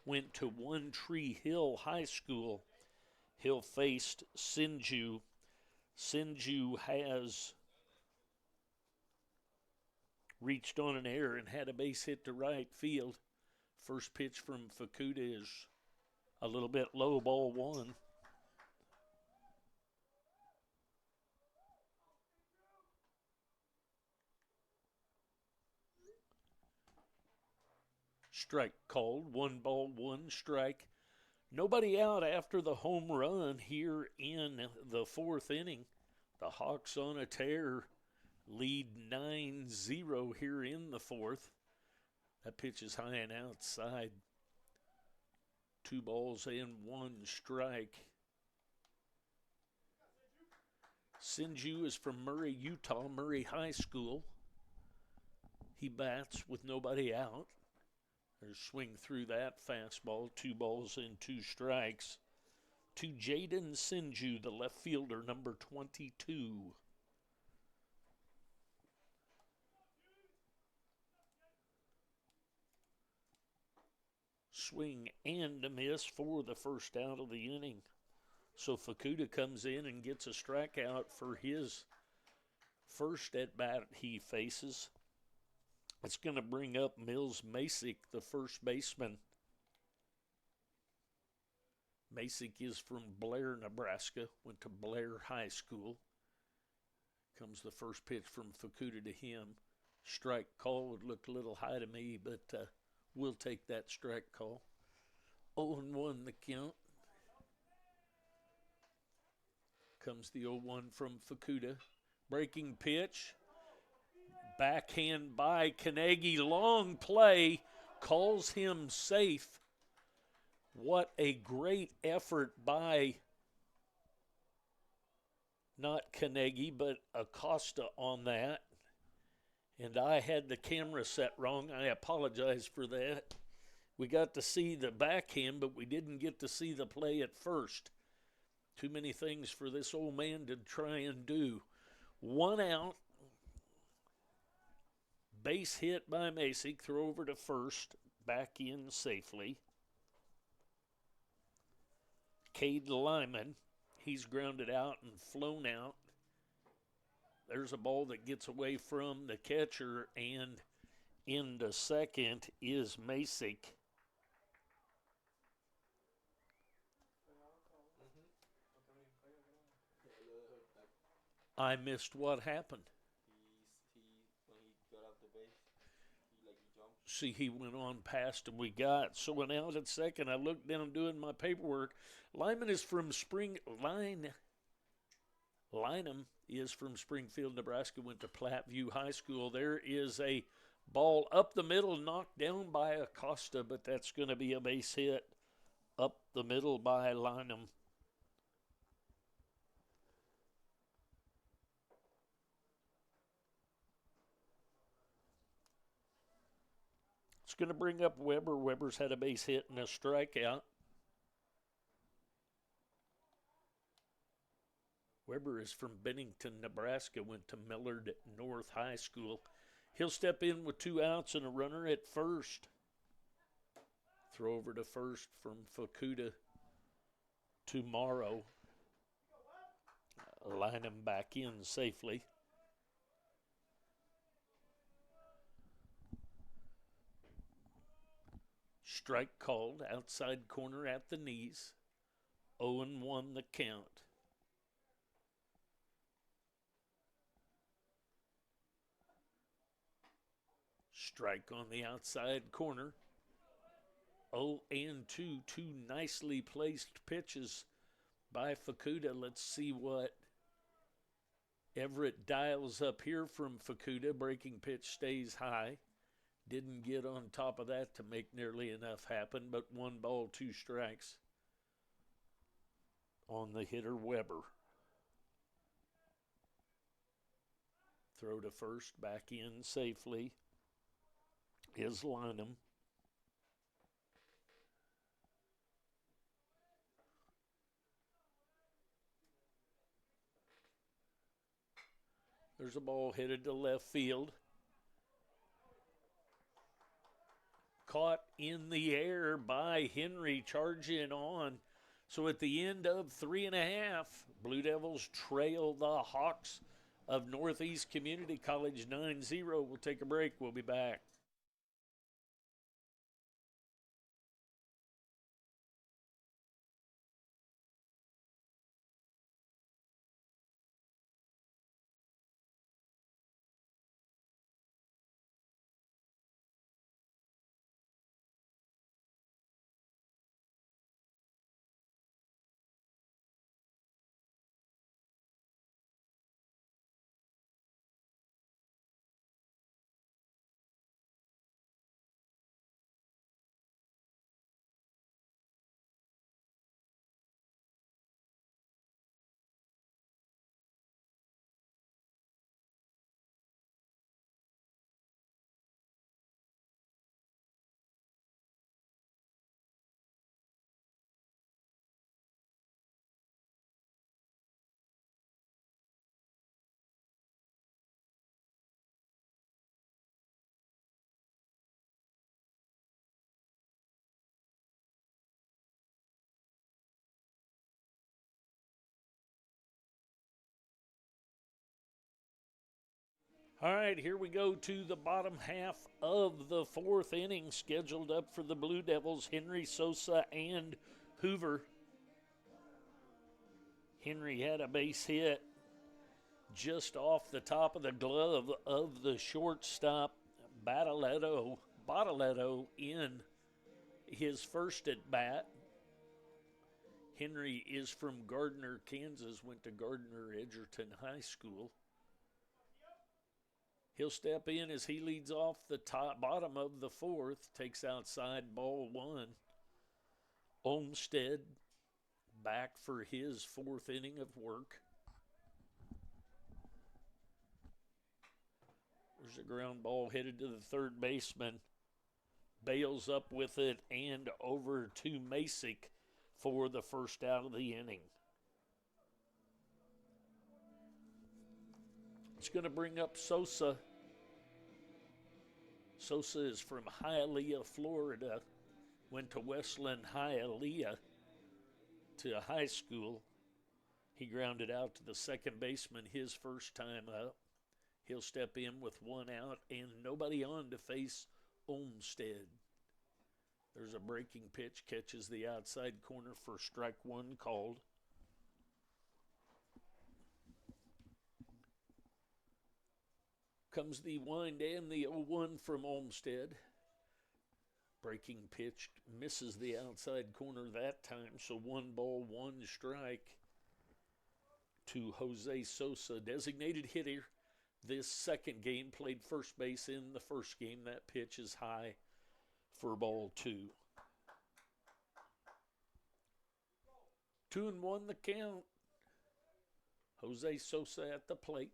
Went to One Tree Hill High School. He'll face Sinju. Sinju has reached on an error and had a base hit to right field. First pitch from Fukuda is a little bit low, ball one. Strike called, 1 ball, 1 strike. Nobody out after the home run here in the fourth inning. The Hawks on a tear lead 9-0 here in the fourth. That pitch is high and outside. 2 balls and 1 strike. Sinju is from Murray, Utah, Murray High School. He bats with nobody out. There's swing through that fastball. 2 balls and 2 strikes. To Jaden Sinju, the left fielder, number 22. Swing and a miss for the first out of the inning. So Fukuda comes in and gets a strikeout for his first at bat he faces. It's going to bring up Mills Masick, the first baseman. Masick is from Blair, Nebraska, went to Blair High School. Comes the first pitch from Fukuda to him. Strike call would look a little high to me, but we'll take that strike call. 0-1 the count. Comes the 0-1 from Fukuda. Breaking pitch. Backhand by Kanegi. Long play. Calls him safe. What a great effort by not Kanegi, but Acosta on that. And I had the camera set wrong. I apologize for that. We got to see the backhand, but we didn't get to see the play at first. Too many things for this old man to try and do. 1 out. Base hit by Masick. Throw over to first. Back in safely. Cade Lyman. He's grounded out and flown out. There's a ball that gets away from the catcher, and into second is Masick. I missed what happened. When he got off the base, he jumped. See, he went on past and we got. So when out at second, I looked down doing my paperwork. Lyman is from Lynham is from Springfield, Nebraska, went to Platteview High School. There is a ball up the middle, knocked down by Acosta, but that's going to be a base hit up the middle by Lynham. It's going to bring up Weber. Weber's had a base hit and a strikeout. Weber is from Bennington, Nebraska, went to Millard North High School. He'll step in with 2 outs and a runner at first. Throw over to first from Fukuda to Morrow. Line him back in safely. Strike called, outside corner at the knees. 0-1 the count. Strike on the outside corner. 0-2, 2 nicely placed pitches by Fukuda. Let's see what Everett dials up here from Fukuda. Breaking pitch stays high. Didn't get on top of that to make nearly enough happen, but 1 ball, 2 strikes on the hitter Weber. Throw to first, back in safely is Lynham. There's a ball headed to left field. Caught in the air by Henry, charging on. So at the end of 3.5, Blue Devils trail the Hawks of Northeast Community College 9-0. We'll take a break. We'll be back. All right, here we go to the bottom half of the fourth inning, scheduled up for the Blue Devils, Henry, Sosa, and Hoover. Henry had a base hit just off the top of the glove of the shortstop, Bottletto in his first at bat. Henry is from Gardner, Kansas, went to Gardner Edgerton High School. He'll step in as he leads off the bottom of the fourth, takes outside ball one. Olmsted back for his fourth inning of work. There's a ground ball headed to the third baseman. Bails up with it and over to Masick for the first out of the inning. It's going to bring up Sosa. Sosa is from Hialeah, Florida. Went to Westland Hialeah to high school. He grounded out to the second baseman his first time up. He'll step in with one out and nobody on to face Olmsted. There's a breaking pitch, catches the outside corner for strike one called. Comes the wind and the 0-1 from Olmsted. Breaking pitch misses the outside corner that time, so 1 ball, 1 strike to Jose Sosa, designated hitter. This second game, played first base in the first game. That pitch is high for ball 2. 2-1 the count. Jose Sosa at the plate.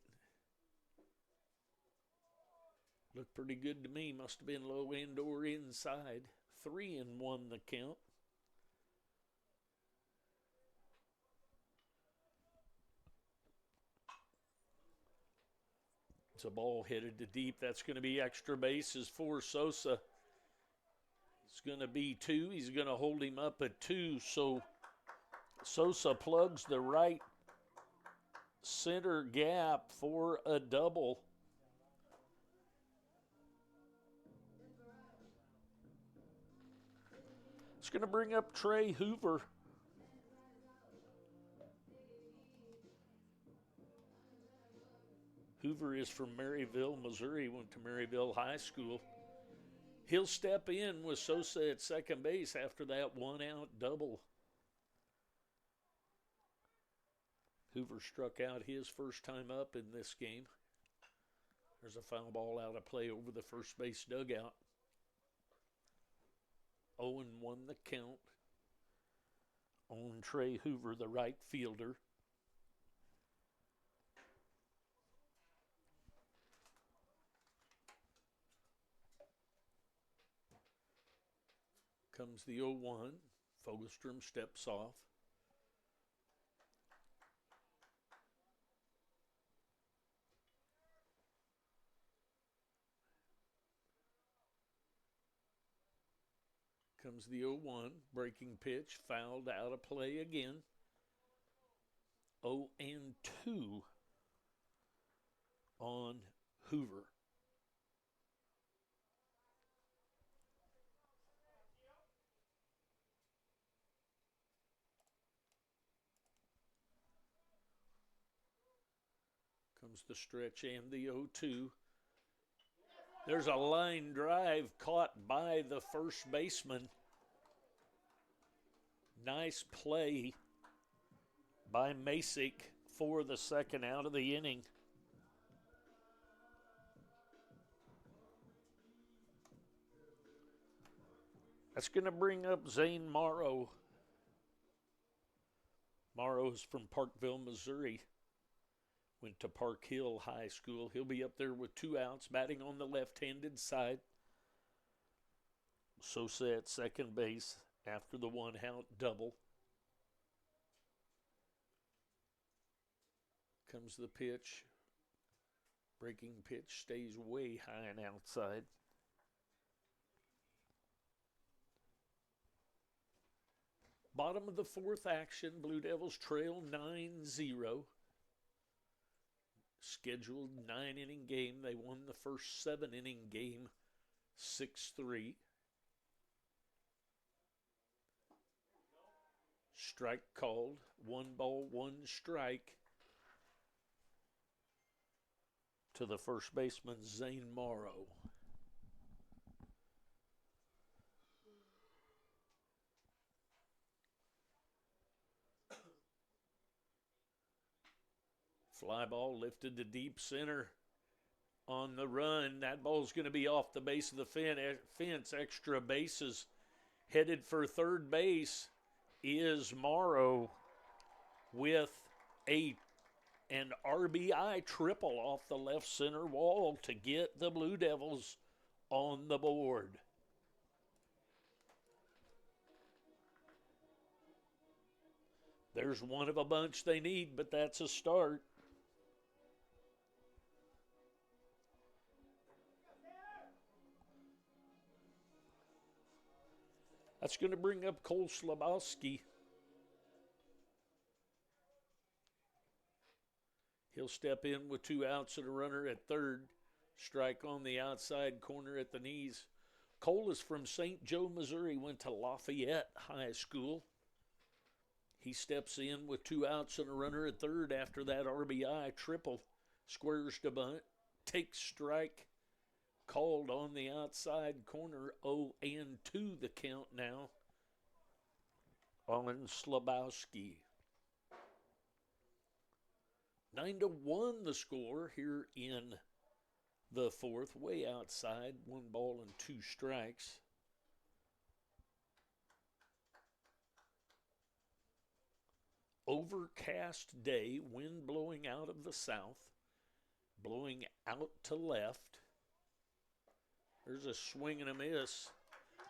Looked pretty good to me. Must have been low end or inside. 3-1 the count. It's a ball headed to deep. That's going to be extra bases for Sosa. It's going to be 2. He's going to hold him up at 2. So Sosa plugs the right center gap for a double. It's going to bring up Trey Hoover. Hoover is from Maryville, Missouri, went to Maryville High School. He'll step in with Sosa at second base after that one-out double. Hoover struck out his first time up in this game. There's a foul ball out of play over the first base dugout. 0-1 the count on Trey Hoover, the right fielder. Comes the 0-1. Fogelstrom steps off. Comes the 0-1, breaking pitch, fouled out of play again. 0-2 on Hoover. Comes the stretch and the 0-2. There's a line drive caught by the first baseman. Nice play by Masick for the second out of the inning. That's going to bring up Zane Morrow. Morrow's from Parkville, Missouri. Went to Park Hill High School. He'll be up there with 2 outs, batting on the left-handed side. Sosa at second base after the 1-out double. Comes the pitch. Breaking pitch stays way high and outside. Bottom of the 4th action, Blue Devils trail 9-0. Scheduled 9-inning game. They won the first 7-inning game 6-3. Strike called. 1 ball, 1 strike to the first baseman, Zane Morrow. Fly ball lifted to deep center on the run. That ball's going to be off the base of the fence. Extra bases. Headed for third base is Morrow with an RBI triple off the left center wall to get the Blue Devils on the board. There's one of a bunch they need, but that's a start. That's going to bring up Cole Slabowski. He'll step in with 2 outs and a runner at third. Strike on the outside corner at the knees. Cole is from St. Joe, Missouri, went to Lafayette High School. He steps in with 2 outs and a runner at third after that RBI triple. Squares to bunt. Takes strike. Called on the outside corner. 0-2 the count now on Slabowski. 9-1 the score here in the 4th. Way outside. 1 ball and 2 strikes. Overcast day. Wind blowing out of the south. Blowing out to left. There's a swing and a miss.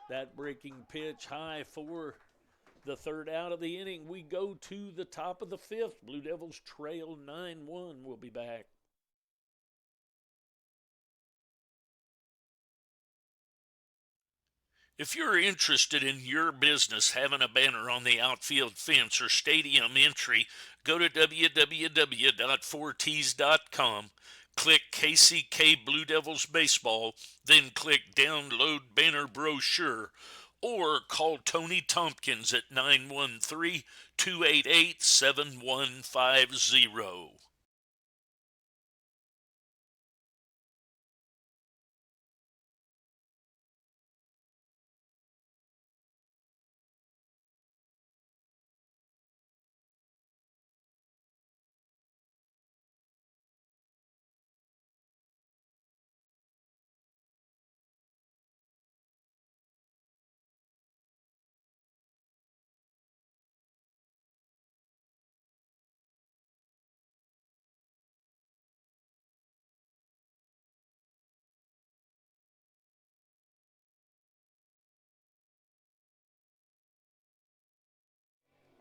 That breaking pitch high for the 3rd out of the inning. We go to the top of the 5th. Blue Devils trail 9-1. We'll be back. If you're interested in your business having a banner on the outfield fence or stadium entry, go to www.4ts.com. Click KCK Blue Devils Baseball, then click Download Banner Brochure, or call Tony Tompkins at 913-288-7150.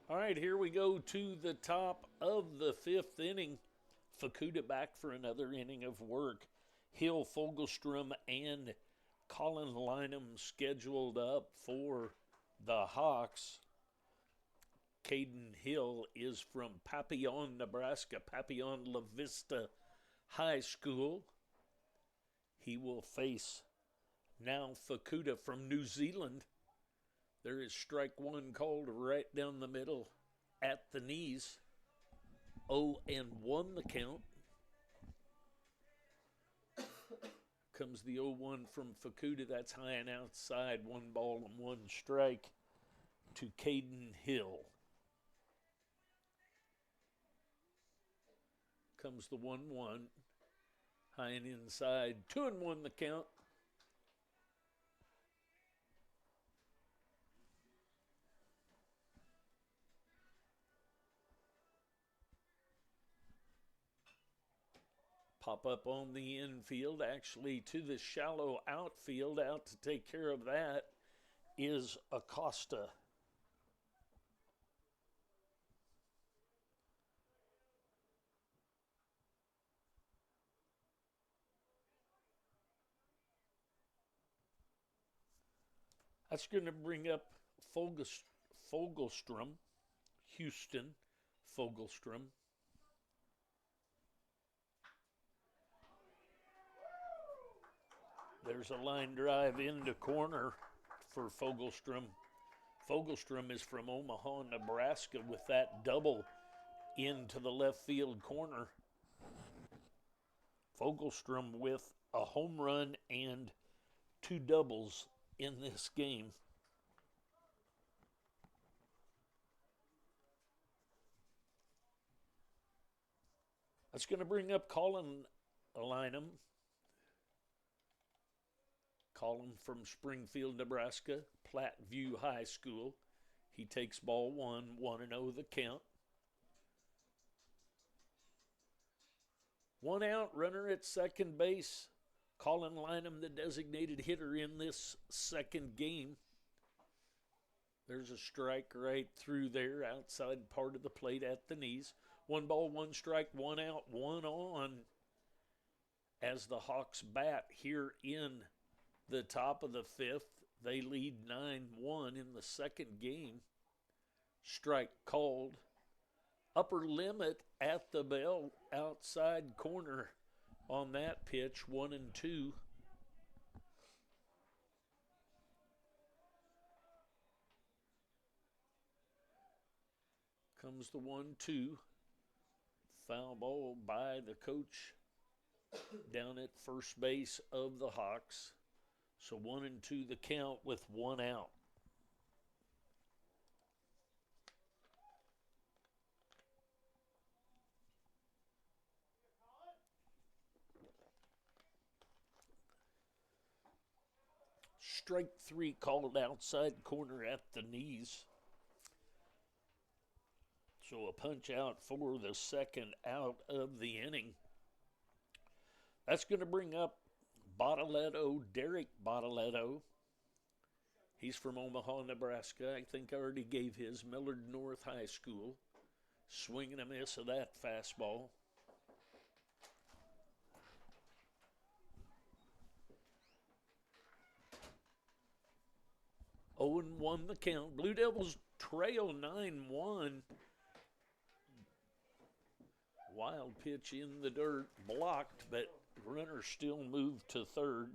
All right, here we go to the top of the 5th inning. Fukuda back for another inning of work. Hill, Fogelstrom, and Colin Lynham scheduled up for the Hawks. Caden Hill is from Papillon, Nebraska, Papillon La Vista High School. He will face now Fukuda from New Zealand. There is strike one called right down the middle at the knees. 0-1 the count. Comes the 0-1 from Fukuda. That's high and outside. 1 ball and 1 strike to Caden Hill. Comes the 1-1. High and inside. 2-1 the count. Pop up on the infield, actually to the shallow outfield. Out to take care of that is Acosta. That's going to bring up Fogelstrom, Houston Fogelstrom. There's a line drive into corner for Fogelstrom. Fogelstrom is from Omaha, Nebraska, with that double into the left field corner. Fogelstrom with a home run and 2 doubles in this game. That's going to bring up Colin Lynham. Colin from Springfield, Nebraska, Platteview High School. He takes ball 1, 1-0 the count. 1 out, runner at second base. Colin Lynham, the designated hitter in this second game. There's a strike right through there, outside part of the plate at the knees. 1 ball, 1 strike, 1 out, 1 on as the Hawks bat here in the top of the 5th. They lead 9-1 in the second game. Strike called. Upper limit at the bell, outside corner on that pitch, 1-2. Comes the 1-2. Foul ball by the coach down at first base of the Hawks. So 1-2 the count with 1 out. Strike 3 called outside corner at the knees. So a punch out for the second out of the inning. That's going to bring up Bottaletto, Derek Bottaletto. He's from Omaha, Nebraska. I think I already gave his. Millard North High School. Swing and a miss of that fastball. Oh, and 1 the count. Blue Devils trail 9-1. Wild pitch in the dirt, blocked, but runner still moved to third.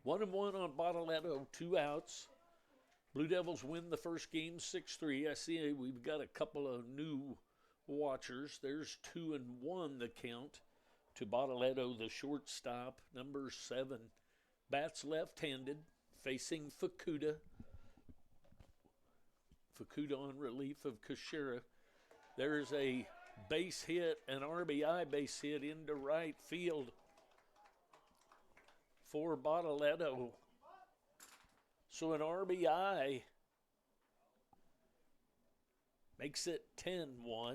One and one on Bottaletto, 2 outs. Blue Devils win the first game 6-3. I see we've got a couple of new watchers. There's 2-1 the count to Bottaletto, the shortstop, number 7. Bats left-handed, facing Fukuda. Fukuda on relief of Kushera. There's a base hit, an RBI base hit into right field for Bottaletto. So an RBI makes it 10-1.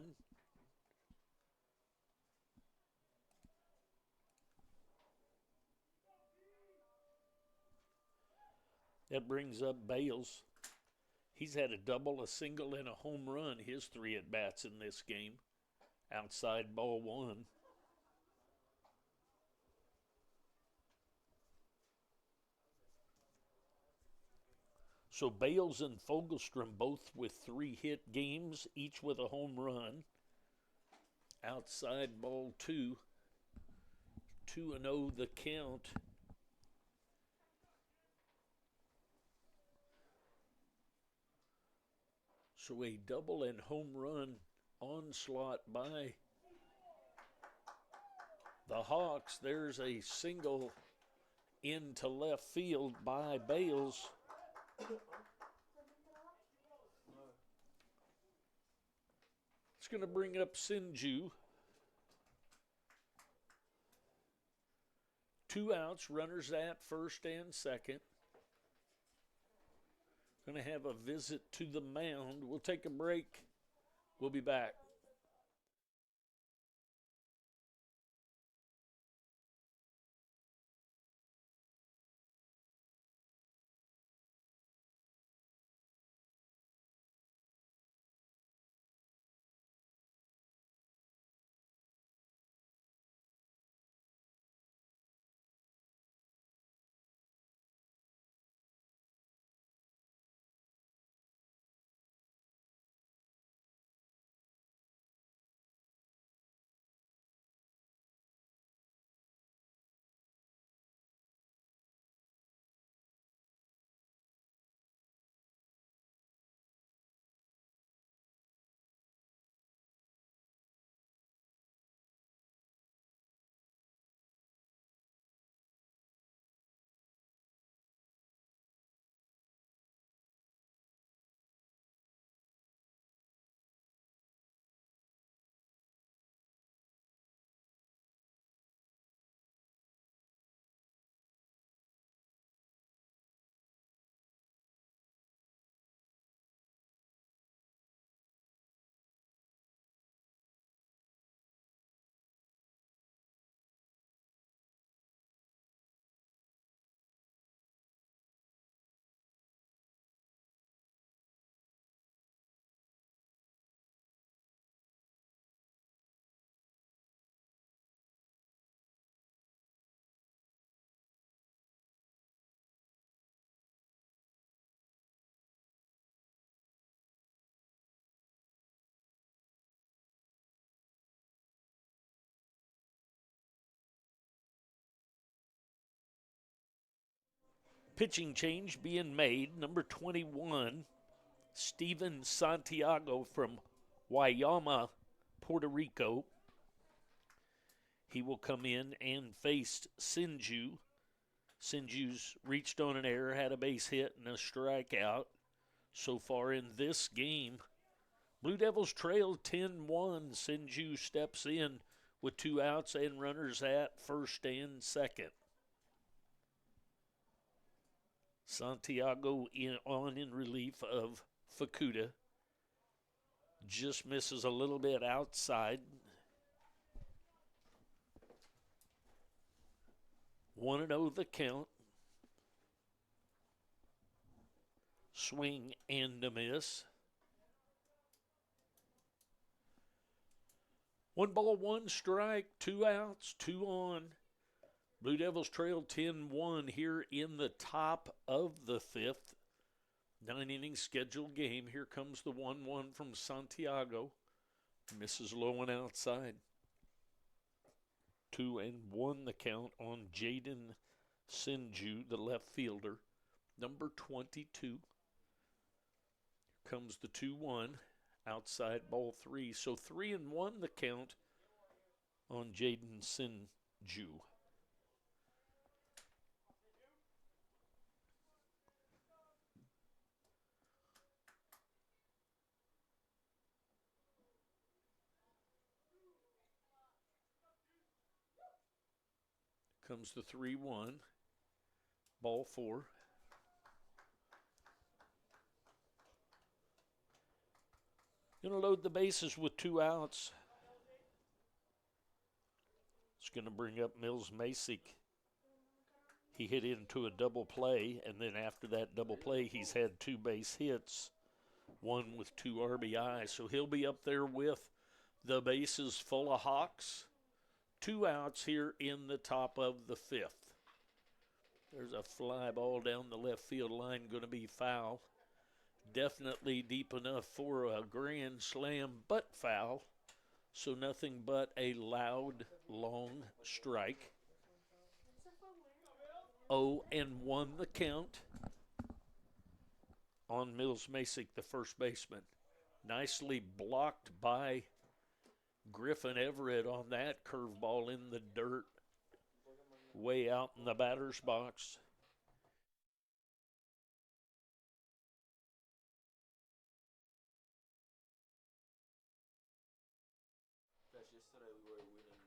That brings up Bales. He's had a double, a single, and a home run his 3 at-bats in this game. Outside ball one. So Bales and Fogelstrom both with 3 hit games, each with a home run. Outside ball two. 2-0 the count. So a double and home run onslaught by the Hawks. There's a single into left field by Bales. It's going to bring up Sinju. 2 outs, runners at first and second. Going to have a visit to the mound. We'll take a break. We'll be back. Pitching change being made. Number 21, Steven Santiago from Guayama, Puerto Rico. He will come in and face Sinju. Sinju's reached on an error, had a base hit, and a strikeout. So far in this game, Blue Devils trail 10-1. Sinju steps in with 2 outs and runners at first and second. Santiago in relief of Fukuda. Just misses a little bit outside. 1-0 the count. Swing and a miss. 1 ball, 1 strike, 2 outs, 2 on. Blue Devils trail 10-1 here in the top of the 5th. 9-inning scheduled game. Here comes the 1-1 from Santiago. Misses low and outside. 2-1 the count on Jaden Sinju, the left fielder. Number 22. Comes the 2-1. Outside ball 3. So 3-1 the count on Jaden Sinju. Comes the 3-1. Ball 4. Going to load the bases with 2 outs. It's going to bring up Mills Masick. He hit into a double play, and then after that double play, he's had 2 base hits, 1 with 2 RBI. So he'll be up there with The base is full of Hawks. 2 outs here in the top of the 5th. There's a fly ball down the left field line, going to be foul. Definitely deep enough for a grand slam, but foul. So nothing but a loud, long strike. 0-1 the count on Mills Masick, the first baseman. Nicely blocked by Griffin Everett on that curveball in the dirt, way out in the batter's box. Yesterday we were winning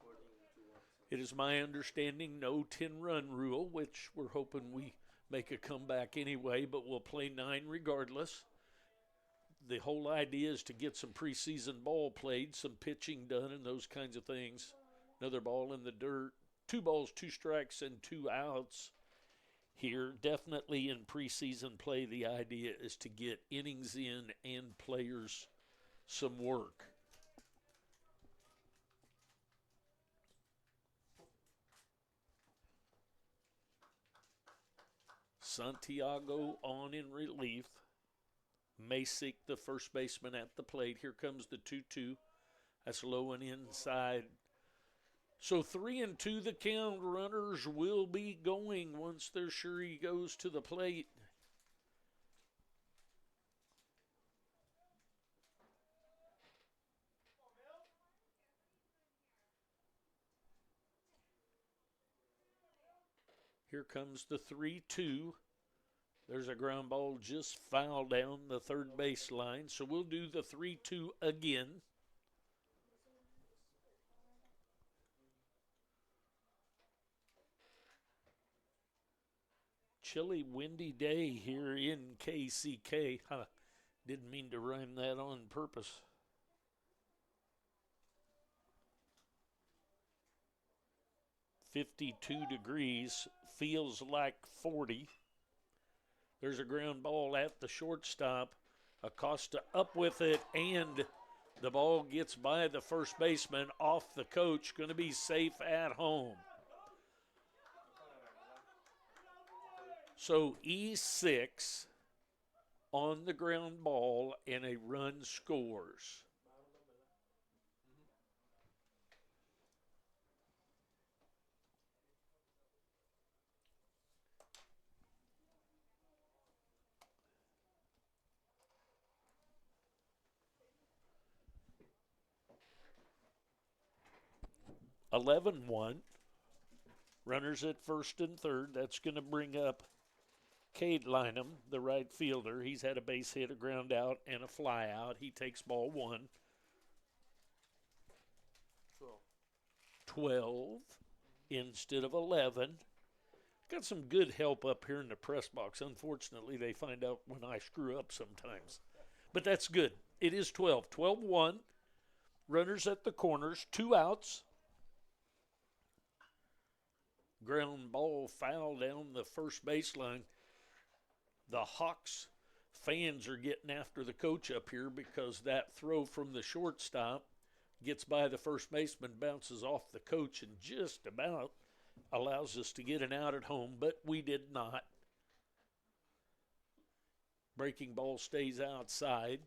14-1. It is my understanding no 10-run rule, which we're hoping we make a comeback anyway, but we'll play 9 regardless. The whole idea is to get some preseason ball played, some pitching done, and those kinds of things. Another ball in the dirt. 2 balls, 2 strikes, and 2 outs here. Definitely in preseason play, the idea is to get innings in and players some work. Santiago on in relief. Masick, the first baseman, at the plate. Here comes the 2-2. That's low and inside. So 3-2 the count. Runners will be going once they're sure he goes to the plate. Here comes the 3-2. There's a ground ball just foul down the third baseline. So we'll do the 3-2 again. Chilly, windy day here in KCK. Didn't mean to rhyme that on purpose. "52 degrees, feels like 40. There's a ground ball at the shortstop. Acosta up with it, and the ball gets by the first baseman off the coach. Going to be safe at home. So E6 on the ground ball, and a run scores. (11-1). Runners at first and third. That's going to bring up Cade Lynham, the right fielder. He's had a base hit, a ground out, and a fly out. He takes ball 1. 12 instead of 11. Got some good help up here in the press box. Unfortunately, they find out when I screw up sometimes. But that's good. It is 12. 12-1. Runners at the corners. 2 outs. Ground ball foul down the first baseline. The Hawks fans are getting after the coach up here because that throw from the shortstop gets by the first baseman, bounces off the coach, and just about allows us to get an out at home, but we did not. Breaking ball stays outside.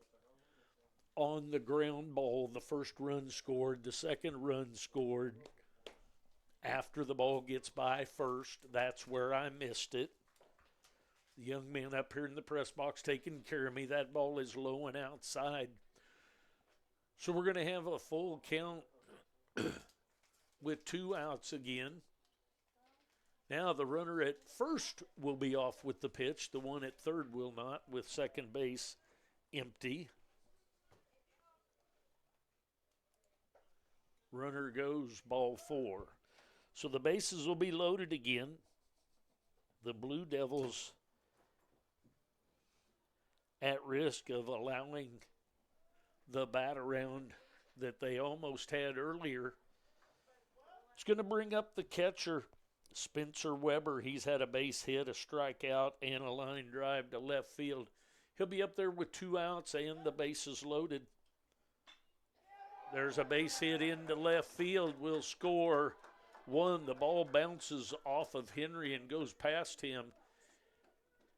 On the ground ball, the first run scored, the second run scored after the ball gets by first. That's where I missed it. The young man up here in the press box taking care of me. That ball is low and outside. So we're going to have a full count with 2 outs again. Now the runner at first will be off with the pitch. The one at third will not, with second base empty. Runner goes, ball 4. So the bases will be loaded again. The Blue Devils at risk of allowing the bat around that they almost had earlier. It's going to bring up the catcher, Spencer Weber. He's had a base hit, a strikeout, and a line drive to left field. He'll be up there with 2 outs and the bases loaded. There's a base hit into left field. We'll score one. The ball bounces off of Henry and goes past him.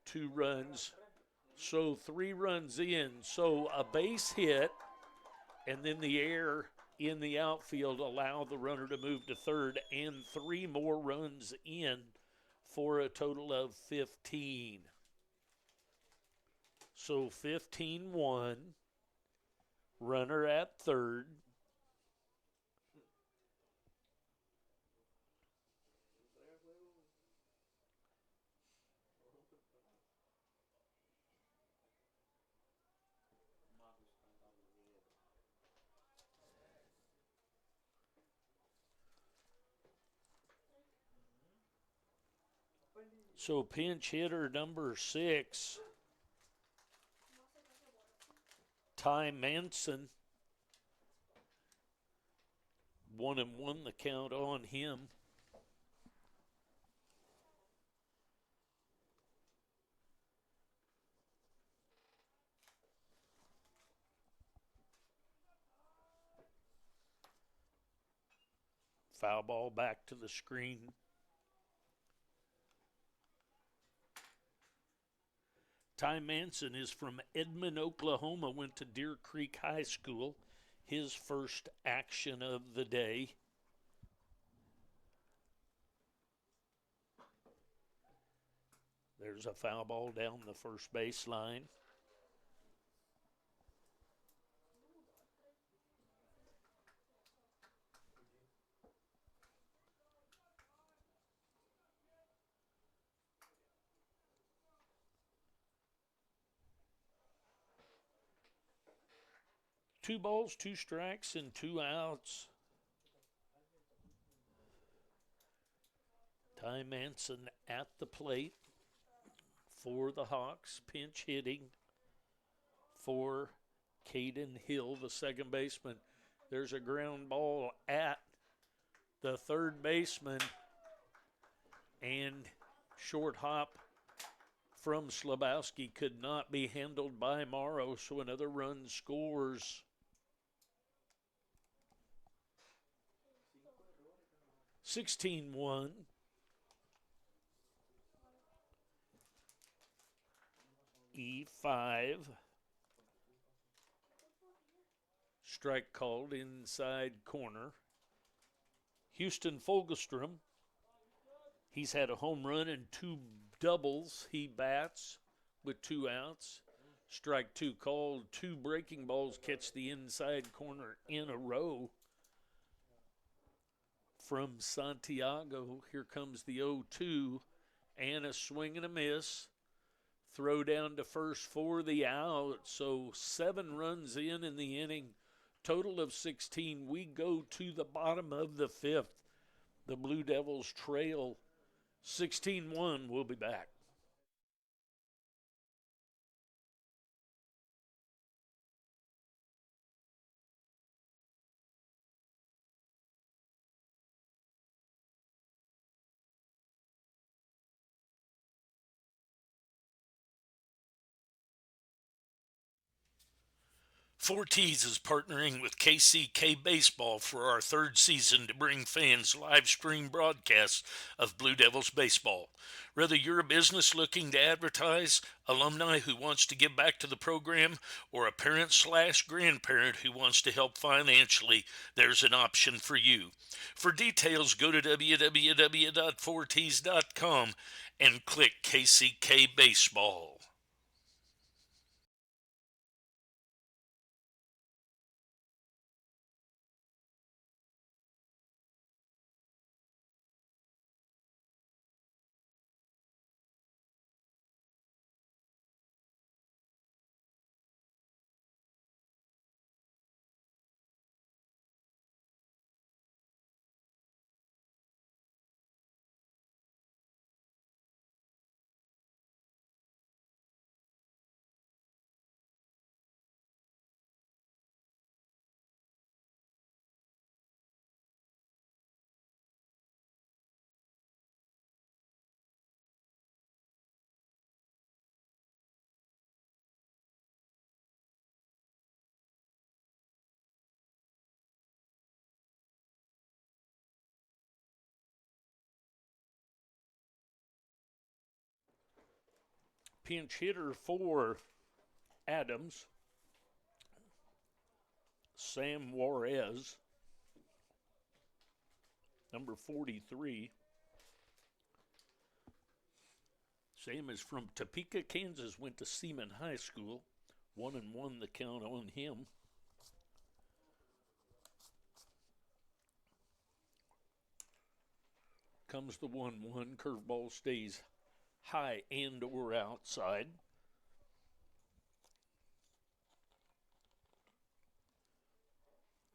2 runs. So 3 runs in. So a base hit and then the air in the outfield allow the runner to move to third, and 3 more runs in for a total of 15. So 15-1. Runner at third. So pinch hitter number 6, Ty Manson. 1-1 the count on him. Foul ball back to the screen. Ty Manson is from Edmond, Oklahoma, went to Deer Creek High School. His first action of the day. There's a foul ball down the first baseline. Two balls, 2 strikes, and 2 outs. Ty Manson at the plate for the Hawks, pinch hitting for Caden Hill, the second baseman. There's a ground ball at the third baseman, and short hop from Slabowski could not be handled by Morrow, so another run scores. 16-1. E5. Strike called inside corner. Houston Fogelstrom. He's had a home run and 2 doubles. He bats with 2 outs. Strike 2 called. 2 breaking balls catch the inside corner in a row. From Santiago, here comes the 0-2, and a swing and a miss. Throw down to first for the out. So 7 runs in the inning. Total of 16. We go to the bottom of the 5th. The Blue Devils trail 16-1. We'll be back. Forties is partnering with KCK Baseball for our 3rd season to bring fans live stream broadcasts of Blue Devils baseball. Whether you're a business looking to advertise, alumni who wants to give back to the program, or a parent/grandparent who wants to help financially, there's an option for you. For details, go to www.forties.com and click KCK Baseball. pinch hitter for Adams, Sam Juarez, number 43. Sam is from Topeka, Kansas, went to Seaman High School. 1-1 the count on him. Comes the 1-1. Curveball stays high and or outside.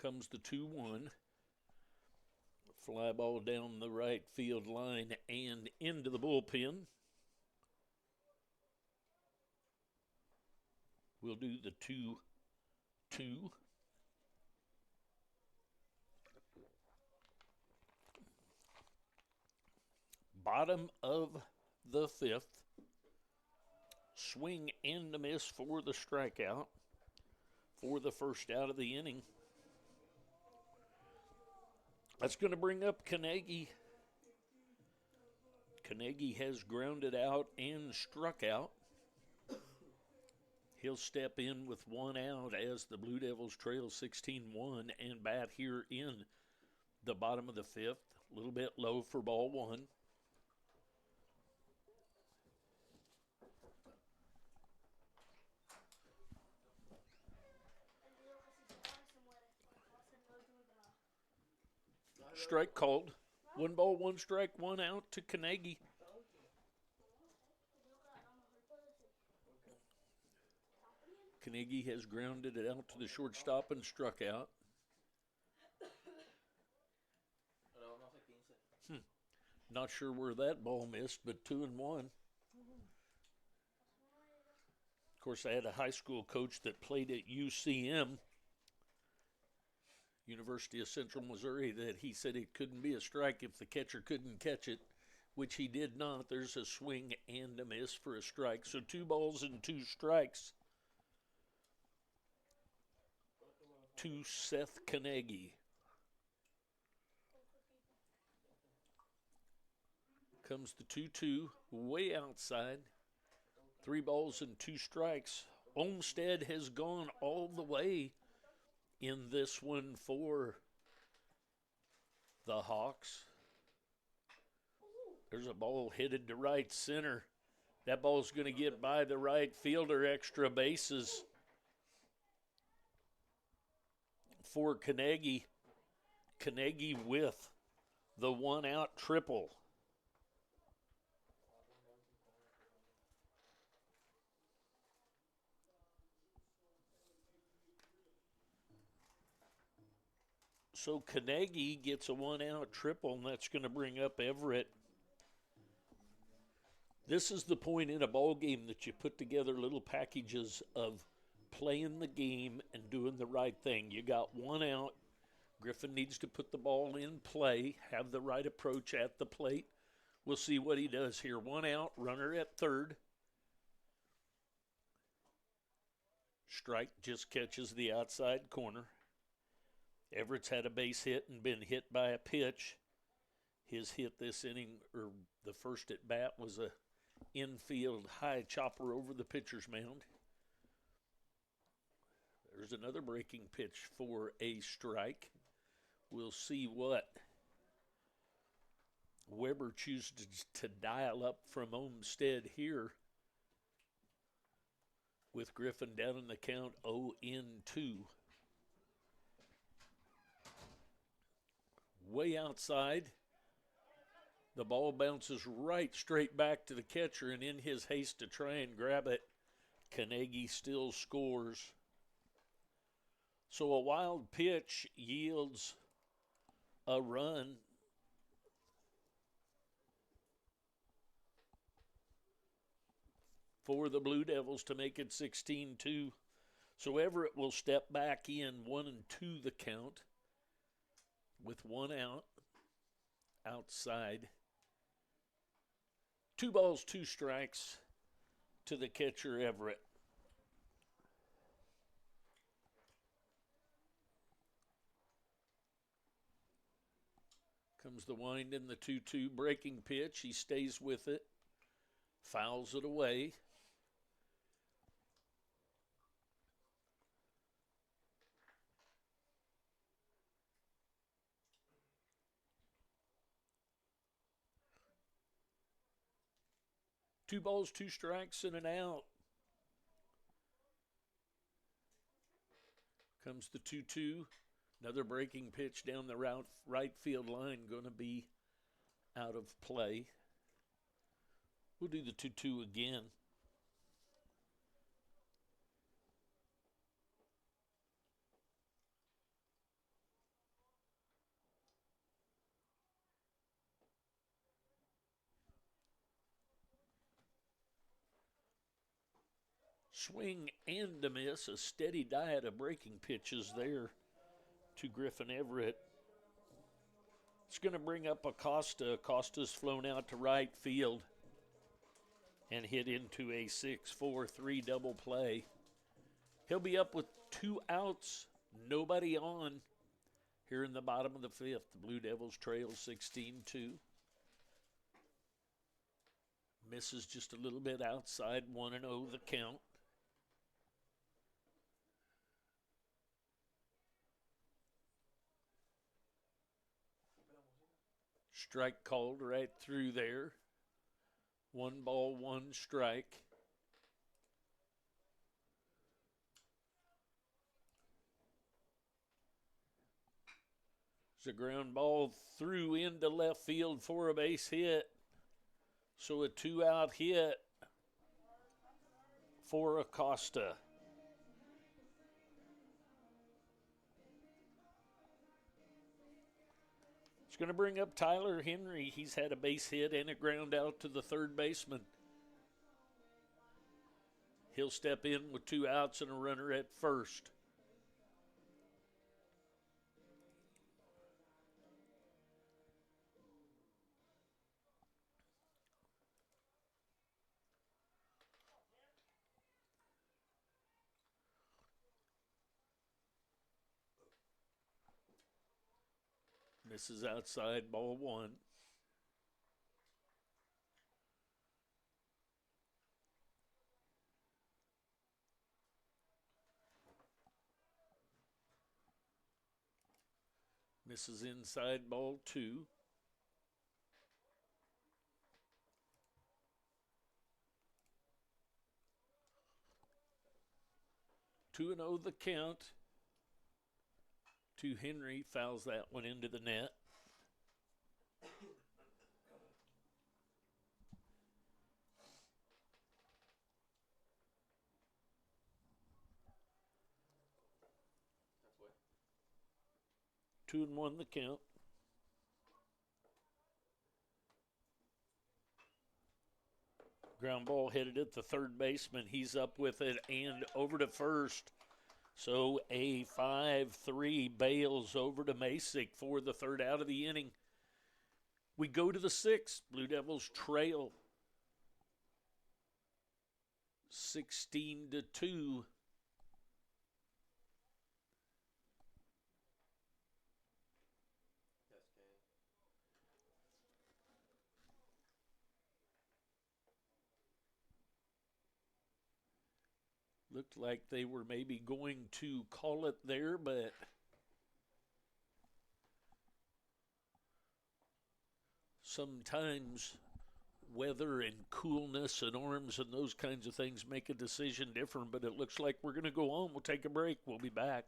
Comes the 2-1. Fly ball down the right field line and into the bullpen. We'll do the 2-2. Bottom of the fifth. Swing and a miss for the strikeout for the first out of the inning. That's going to bring up Carnegie. Carnegie has grounded out and struck out. He'll step in with one out as the Blue Devils trail 16-1 and bat here in the bottom of the fifth. A little bit low for ball one. Strike called. 1 ball, 1 strike, 1 out to Carnegie. Carnegie has grounded it out to the shortstop and struck out. Not sure where that ball missed, but 2-1. Of course, I had a high school coach that played at UCM, University of Central Missouri, that he said it couldn't be a strike if the catcher couldn't catch it, which he did not. There's a swing and a miss for a strike. So 2 balls and 2 strikes to Seth Carnegie. Comes the 2-2, way outside. 3 balls and 2 strikes. Olmsted has gone all the way in this one for the Hawks. There's a ball headed to right center. That ball's going to get by the right fielder, extra bases for Carnegie. Carnegie with the 1-out triple. So Carnegie gets a 1-out triple, and that's going to bring up Everett. This is the point in a ball game that you put together little packages of playing the game and doing the right thing. You got 1 out. Griffin needs to put the ball in play, have the right approach at the plate. We'll see what he does here. 1 out, runner at third. Strike just catches the outside corner. Everett's had a base hit and been hit by a pitch. His hit this inning, or the first at bat, was a infield high chopper over the pitcher's mound. There's another breaking pitch for a strike. We'll see what Weber chooses to dial up from Olmsted here, with Griffin down in the count 0-2. Way outside. The ball bounces right straight back to the catcher, and in his haste to try and grab it, Carnegie still scores. So a wild pitch yields a run. For the Blue Devils to make it 16-2. So Everett will step back in 1-2 the count, with 1 out outside. 2 balls, 2 strikes to the catcher, Everett. Comes the wind in the 2-2 breaking pitch. He stays with it, fouls it away. 2 balls, 2 strikes, and an out. Comes the 2-2. Another breaking pitch down the right field line, going to be out of play. We'll do the 2-2 again. Swing and a miss, a steady diet of breaking pitches there to Griffin Everett. It's going to bring up Acosta. Acosta's flown out to right field and hit into a 6-4-3 double play. He'll be up with 2 outs, nobody on here in the bottom of the 5th. The Blue Devils trail 16-2. Misses just a little bit outside, 1-0 the count. Strike called right through there. 1 ball, 1 strike. There's a ground ball through into left field for a base hit. So a 2-out hit for Acosta. It's going to bring up Tyler Henry. He's had a base hit and a ground out to the third baseman. He'll step in with 2 outs and a runner at first. Misses outside, ball 1. Misses inside, ball 2. Two and 0 the count to Henry. Fouls that one into the net. That's what. 2-1 the count. Ground ball headed at the third baseman. He's up with it and over to first. So a 5-3 Bales over to Masick for the 3rd out of the inning. We go to the 6th. Blue Devils trail 16-2. Yes, can. Looked like they were maybe going to call it there, but sometimes weather and coolness and arms and those kinds of things make a decision different, but it looks like we're going to go on. We'll take a break. We'll be back.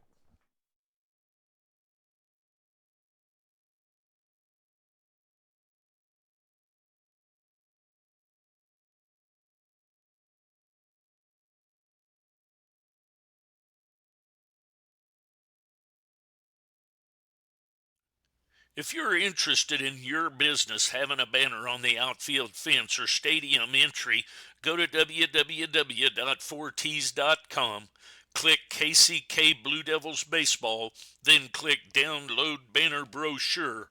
If you're interested in your business having a banner on the outfield fence or stadium entry, go to www.4ts.com, click KCK Blue Devils Baseball, then click Download Banner Brochure,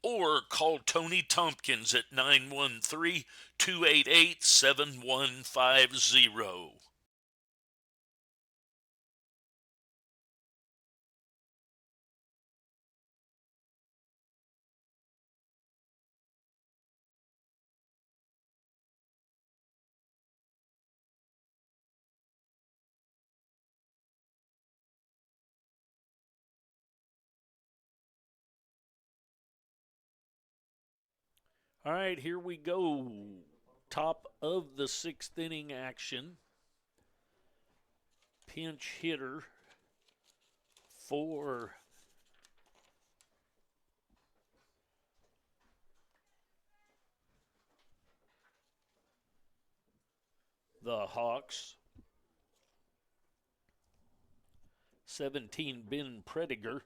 or call Tony Tompkins at 913-288-7150. All right, here we go. Top of the 6th inning action. Pinch hitter for the Hawks. 17, Ben Prediger.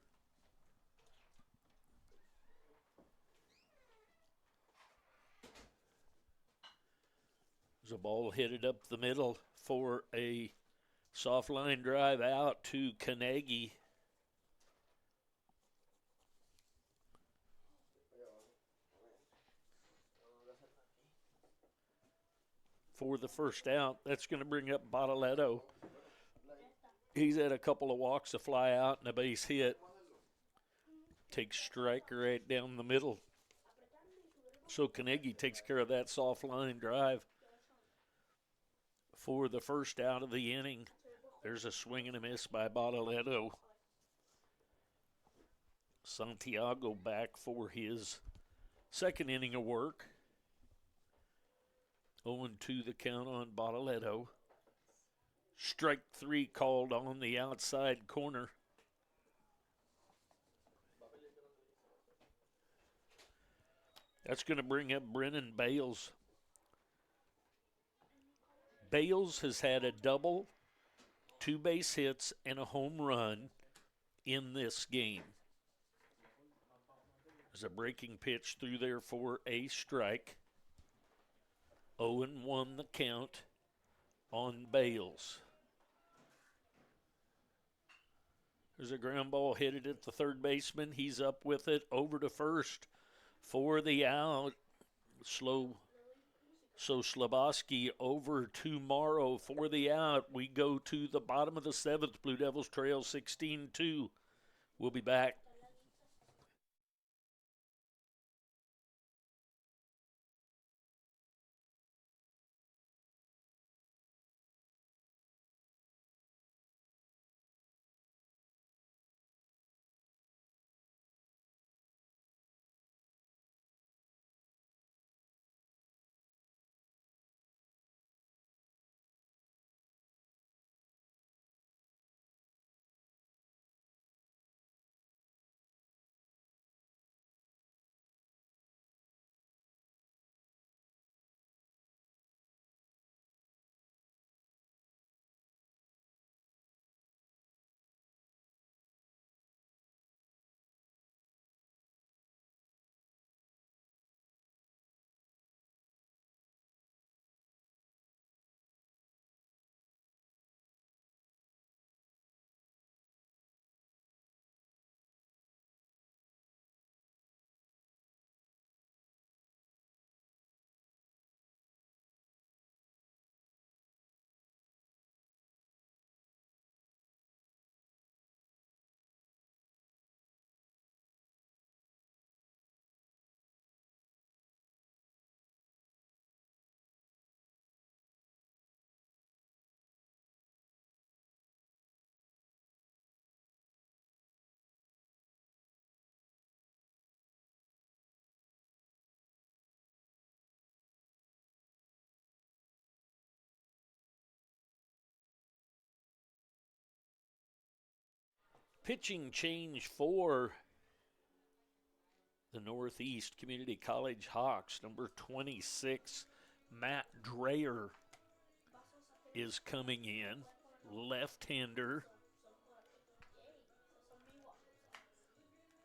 There's a ball headed up the middle for a soft line drive out to Carnegie. For the first out, that's going to bring up Bottaletto. He's had a couple of walks, a fly out, and a base hit. Takes strike right down the middle. So Carnegie takes care of that soft line drive. For the first out of the inning, there's a swing and a miss by Bottaletto. Santiago back for his second inning of work. 0-2 the count on Bottaletto. Strike 3 called on the outside corner. That's going to bring up Brennan Bales. Bales has had a double, 2 base hits, and a home run in this game. There's a breaking pitch through there for a strike. 0-1 the count on Bales. There's a ground ball headed at the third baseman. He's up with it over to first for the out. So Slabowski over to Morrow for the out. We go to the bottom of the 7th. Blue Devils trail 16-2. We'll be back. Pitching change for the Northeast Community College Hawks. Number 26, Matt Dreyer is coming in. Left-hander.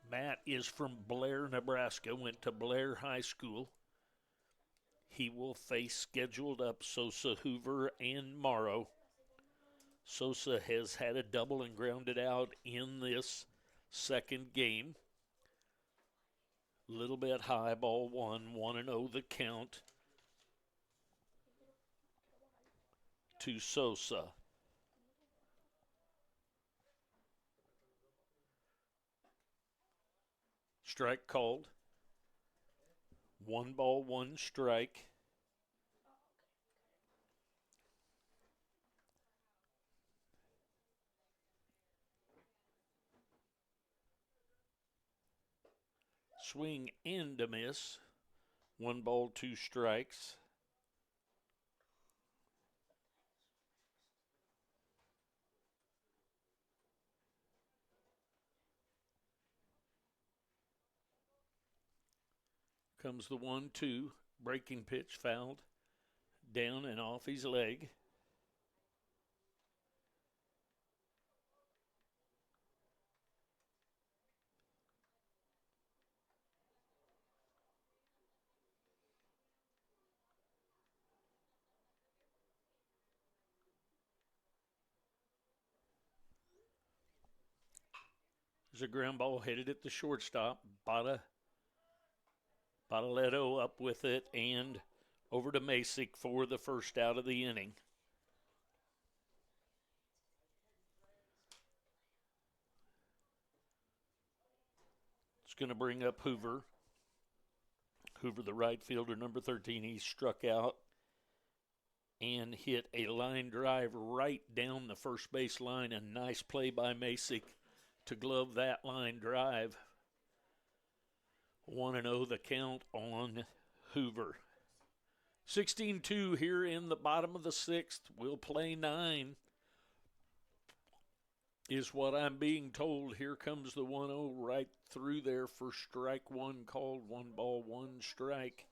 Matt is from Blair, Nebraska, went to Blair High School. He will face scheduled up Sosa, Hoover, and Morrow. Sosa has had a double and grounded out in this second game. Little bit high, ball 1-0 the count to Sosa. Strike called. 1-1 strike. Swing and a miss. 1 ball, 2 strikes. Comes the 1-2. Breaking pitch fouled. Down and off his leg. There's a ground ball headed at the shortstop. Bottaletto up with it and over to Masick for the first out of the inning. It's going to bring up Hoover. Hoover, the right fielder, number 13. He struck out and hit a line drive right down the first base line. A nice play by Masick to glove that line drive. 1-0 the count on Hoover. 16-2 here in the bottom of the sixth. We'll play 9 is what I'm being told. Here comes the 1-0 right through there for strike one called. 1 ball, 1 strike.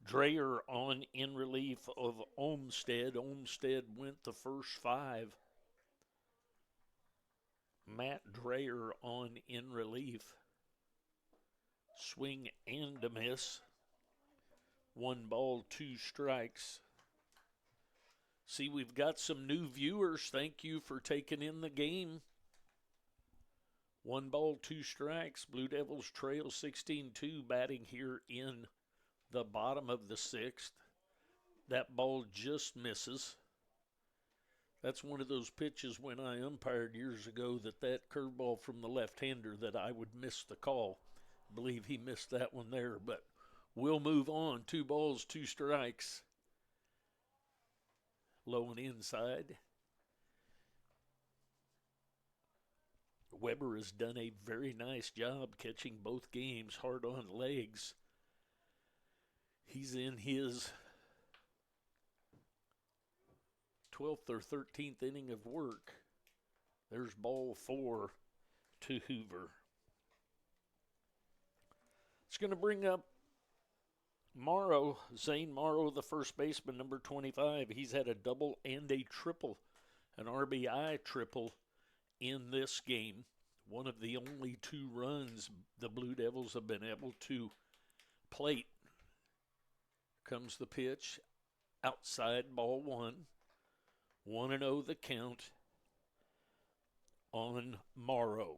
Dreyer on in relief of Olmstead. Olmstead went the first 5. Matt Dreyer on in relief. Swing and a miss. 1 ball, 2 strikes. See, we've got some new viewers. Thank you for taking in the game. 1 ball, 2 strikes. Blue Devils trail 16-2, batting here in the bottom of the 6th. That ball just misses. That's one of those pitches when I umpired years ago that curveball from the left-hander that I would miss the call. I believe he missed that one there, but we'll move on. 2 balls, 2 strikes. Low and inside. Weber has done a very nice job catching both games hard on legs. He's in his 12th or 13th inning of work. There's ball 4 to Hoover. It's going to bring up Morrow, Zane Morrow, the first baseman, number 25. He's had a double and a triple, an RBI triple in this game. One of the only 2 runs the Blue Devils have been able to plate. Comes the pitch, outside, ball 1. 1-0 the count on Morrow.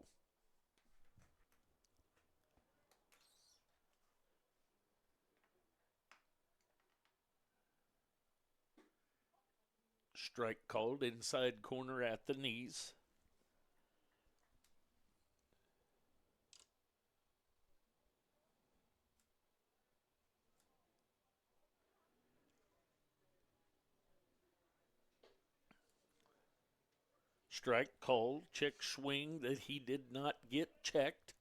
Strike called inside corner at the knees. Strike called. Check swing that he did not get checked.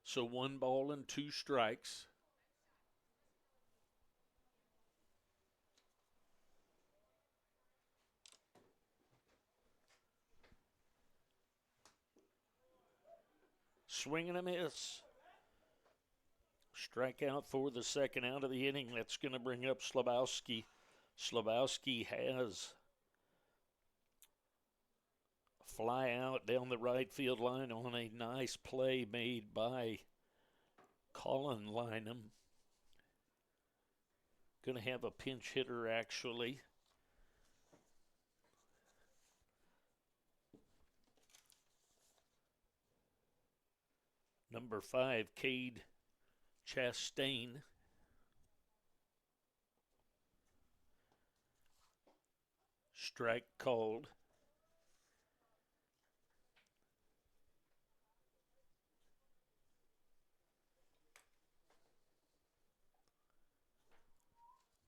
So 1 ball and 2 strikes. Swing and a miss. Strikeout for the second out of the inning. That's going to bring up Slabowski. Slabowski has fly out down the right field line on a nice play made by Colin Lynham. Going to have a pinch hitter, actually. Number 5, Cade Chastain. Strike called.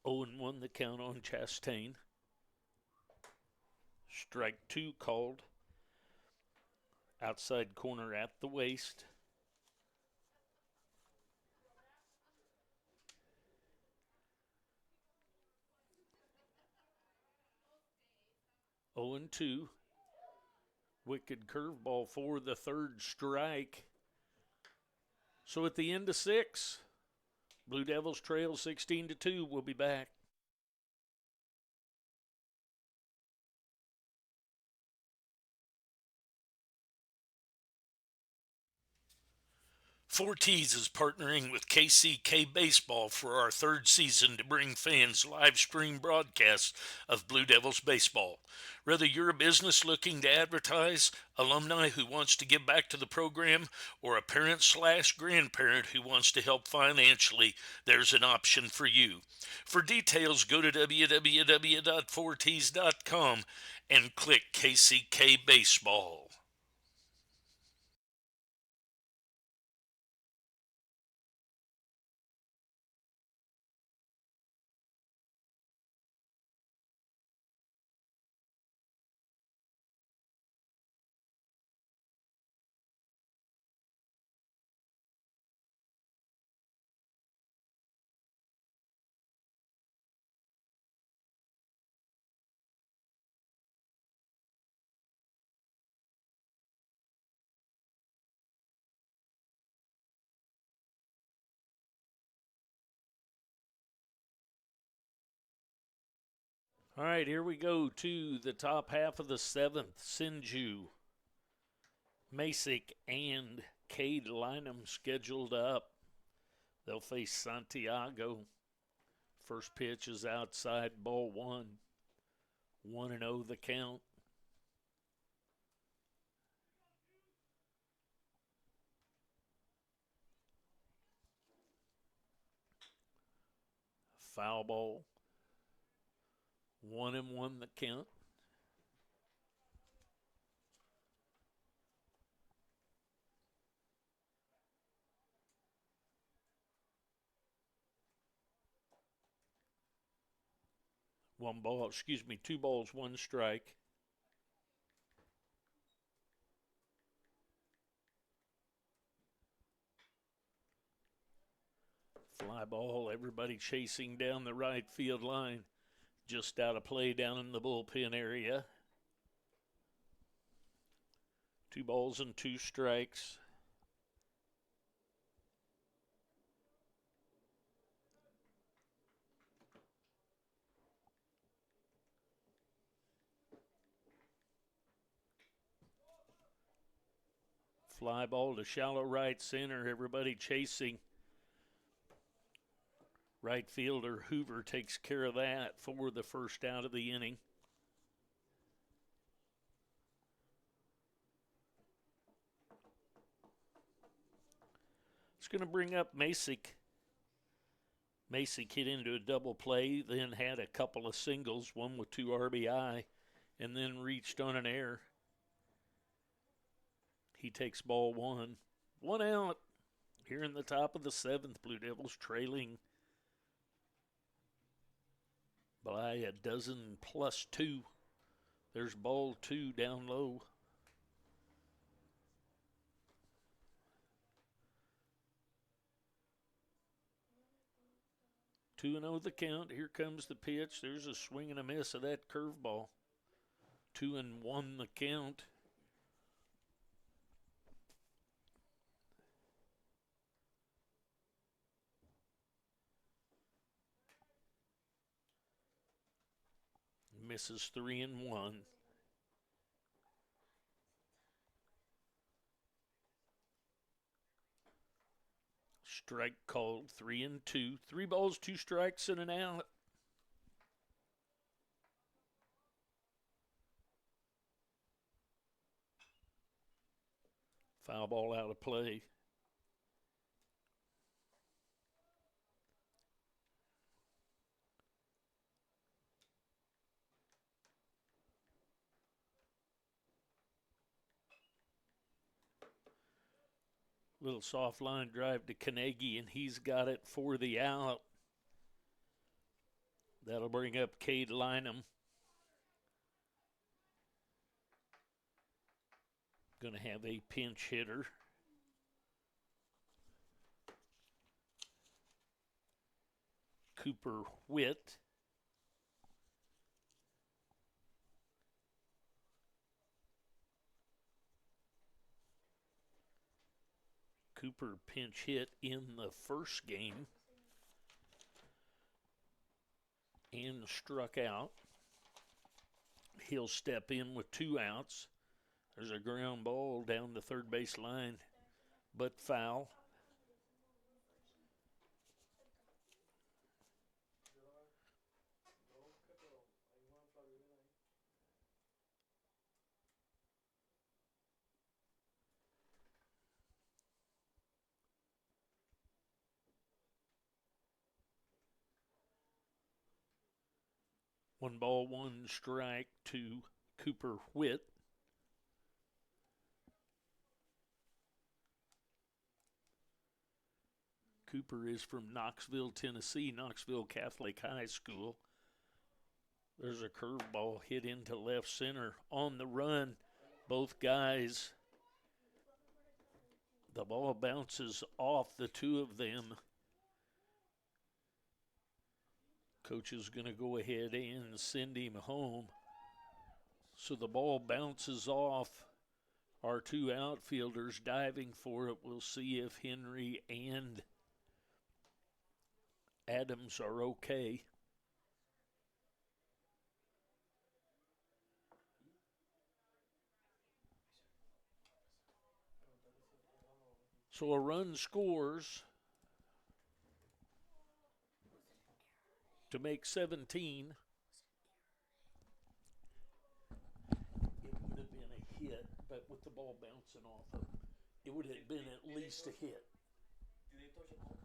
Oh, and 1 the count on Chastain. Strike 2 called. Outside corner at the waist. Oh, and 2. Wicked curveball for the 3rd strike. So at the end of 6, Blue Devils trail 16-2. We'll be back. Forties is partnering with KCK Baseball for our third season to bring fans live stream broadcasts of Blue Devils baseball. Whether you're a business looking to advertise, alumni who wants to give back to the program, or a parent/grandparent who wants to help financially, there's an option for you. For details, go to www.fortees.com and click KCK Baseball. All right, here we go to the top half of the seventh. Sinju, Masick, and Cade Lynham scheduled up. They'll face Santiago. First pitch is outside, ball one. 1-0 the count. Foul ball. 1-1 the count. Two balls, one strike. Fly ball, everybody chasing down the right field line. Just out of play down in the bullpen area. 2 balls and 2 strikes. Fly ball to shallow right center. Everybody chasing. Right fielder Hoover takes care of that for the first out of the inning. It's going to bring up Masick. Masick hit into a double play, then had a couple of singles, one with 2 RBI, and then reached on an error. He takes ball one. 1 out here in the top of the seventh. Blue Devils trailing by a dozen plus 2. There's ball 2 down low. Two and 0 the count. Here comes the pitch. There's a swing and a miss of that curveball. 2-1 the count. Misses 3-1. Strike called, 3-2. 3 balls, 2 strikes, and an out. Foul ball out of play. Little soft line drive to Carnegie, and he's got it for the out. That'll bring up Cade Lynham. Going to have a pinch hitter. Cooper Witt. Cooper pinch hit in the first game. and struck out. He'll step in with 2 outs. There's a ground ball down the third base line, but foul. One ball, one strike to Cooper Whitt. Cooper is from Knoxville, Tennessee, Knoxville Catholic High School. There's a curveball hit into left center. On the run, both guys. The ball bounces off the two of them. Coach is going to go ahead and send him home. So the ball bounces off. Our 2 outfielders diving for it. We'll see if Henry and Adams are okay. So a run scores to make 17. It would have been a hit, but with the ball bouncing off of him, it would have been at least a hit. Do they touch it home?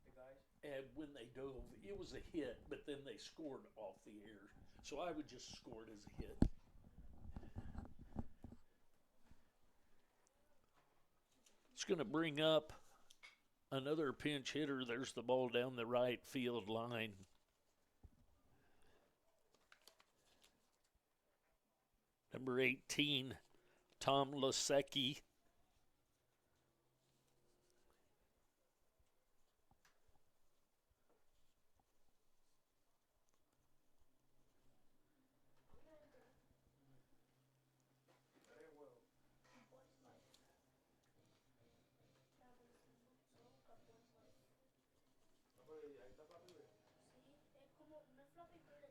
The guys? And when they dove, it was a hit, but then they scored off the air. So I would just score it as a hit. It's going to bring up another pinch hitter. There's the ball down the right field line. Number 18, Tom Lasecki.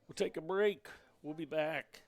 We'll take a break. We'll be back.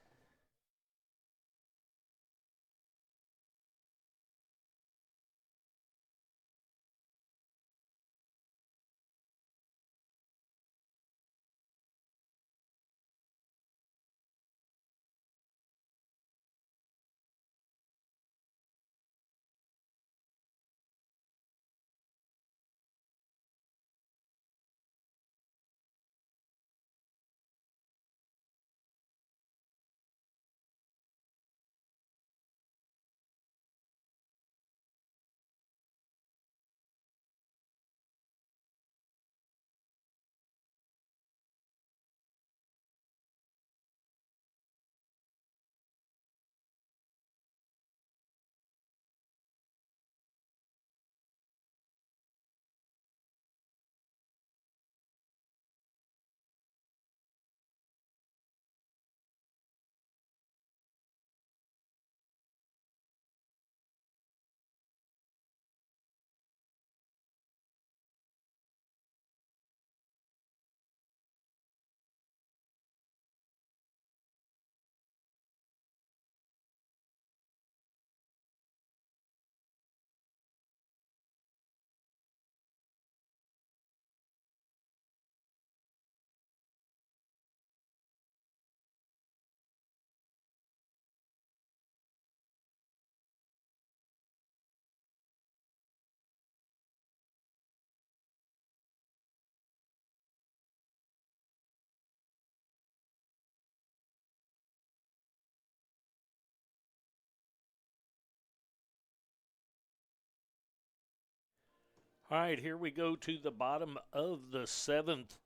All right, here we go to the bottom of the 7th.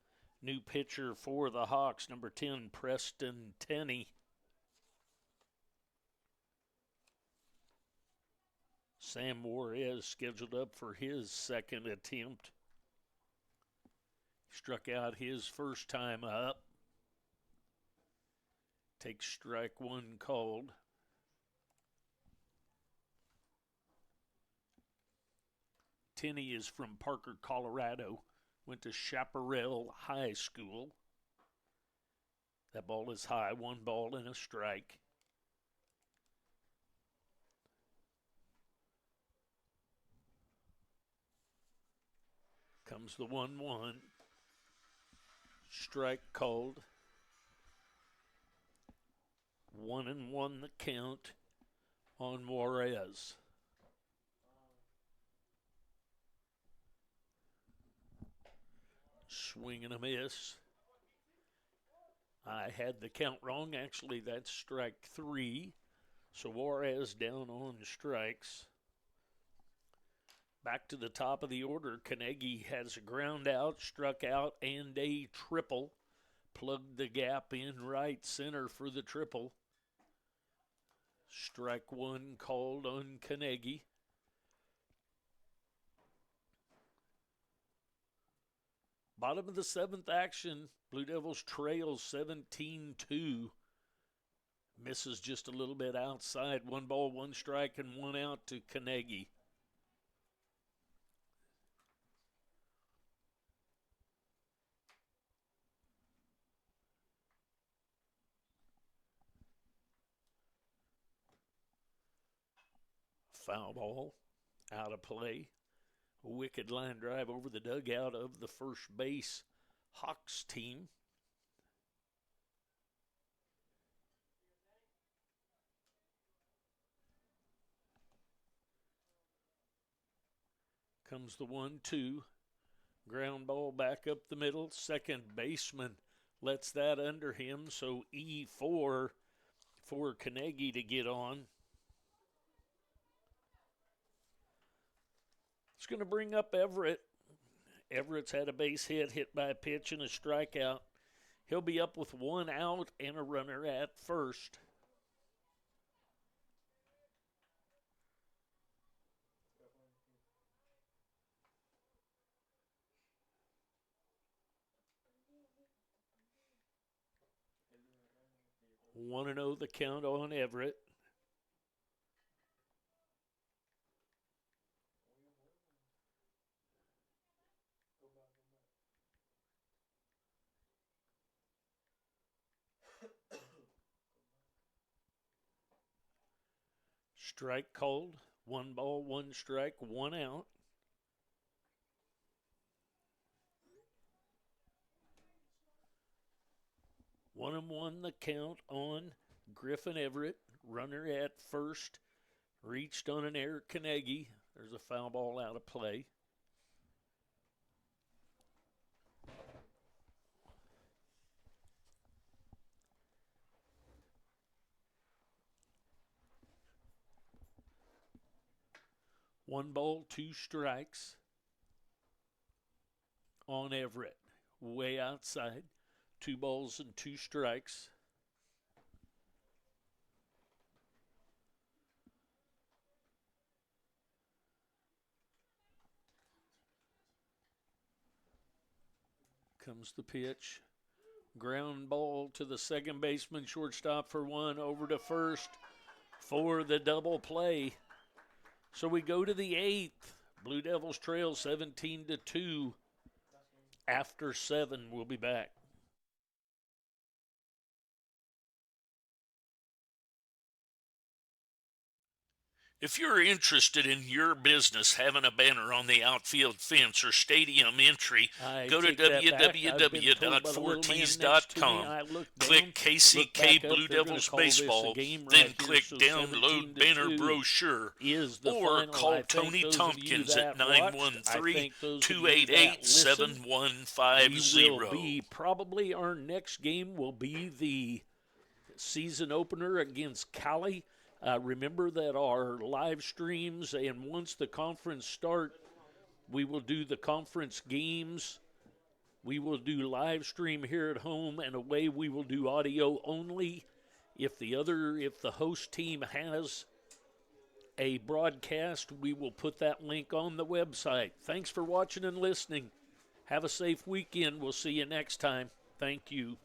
New pitcher for the Hawks, number 10, Preston Tenney. Sam Juarez scheduled up for his second attempt. Struck out his first time up. Takes strike 1 called. Tenney is from Parker, Colorado. Went to Chaparral High School. That ball is high. 1 ball and a strike. Comes the 1-1. Strike called. 1-1 the count on Juarez. Swing and a miss. I had the count wrong. Actually, that's strike 3. So Juarez down on strikes. Back to the top of the order. Carnegie has a ground out, struck out, and a triple. Plugged the gap in right center for the triple. Strike 1 called on Carnegie. Bottom of the 7th action. Blue Devils trail 17-2. Misses just a little bit outside. 1 ball, 1 strike, and 1 out to Carnegie. Foul ball, out of play. A wicked line drive over the dugout of the first base Hawks team. Comes the 1-2. Ground ball back up the middle. Second baseman lets that under him, so E4 for Carnegie to get on. It's going to bring up Everett. Everett's had a base hit by a pitch and a strikeout. He'll be up with 1 out and a runner at first. One and 0 the count on Everett. Strike called. 1 ball, 1 strike, 1 out. One and 1 the count on Griffin Everett. Runner at first. Reached on an error, Carnegie. There's a foul ball out of play. One ball, 2 strikes on Everett. Way outside. 2 balls and 2 strikes. Comes the pitch. Ground ball to the second baseman, shortstop for 1, over to first for the double play. So we go to the 8th. Blue Devils trail 17-2. After 7, we'll be back. If you're interested in your business having a banner on the outfield fence or stadium entry, go to www.4ts.com, click KCK Blue Devils Baseball, then click Download Banner Brochure, or call Tony Tompkins at 913-288-7150. Probably our next game will be the season opener against Cali. Remember that our live streams, and once the conference start, we will do the conference games. We will do live stream here at home, and away we will do audio only. If the host team has a broadcast, we will put that link on the website. Thanks for watching and listening. Have a safe weekend. We'll see you next time. Thank you.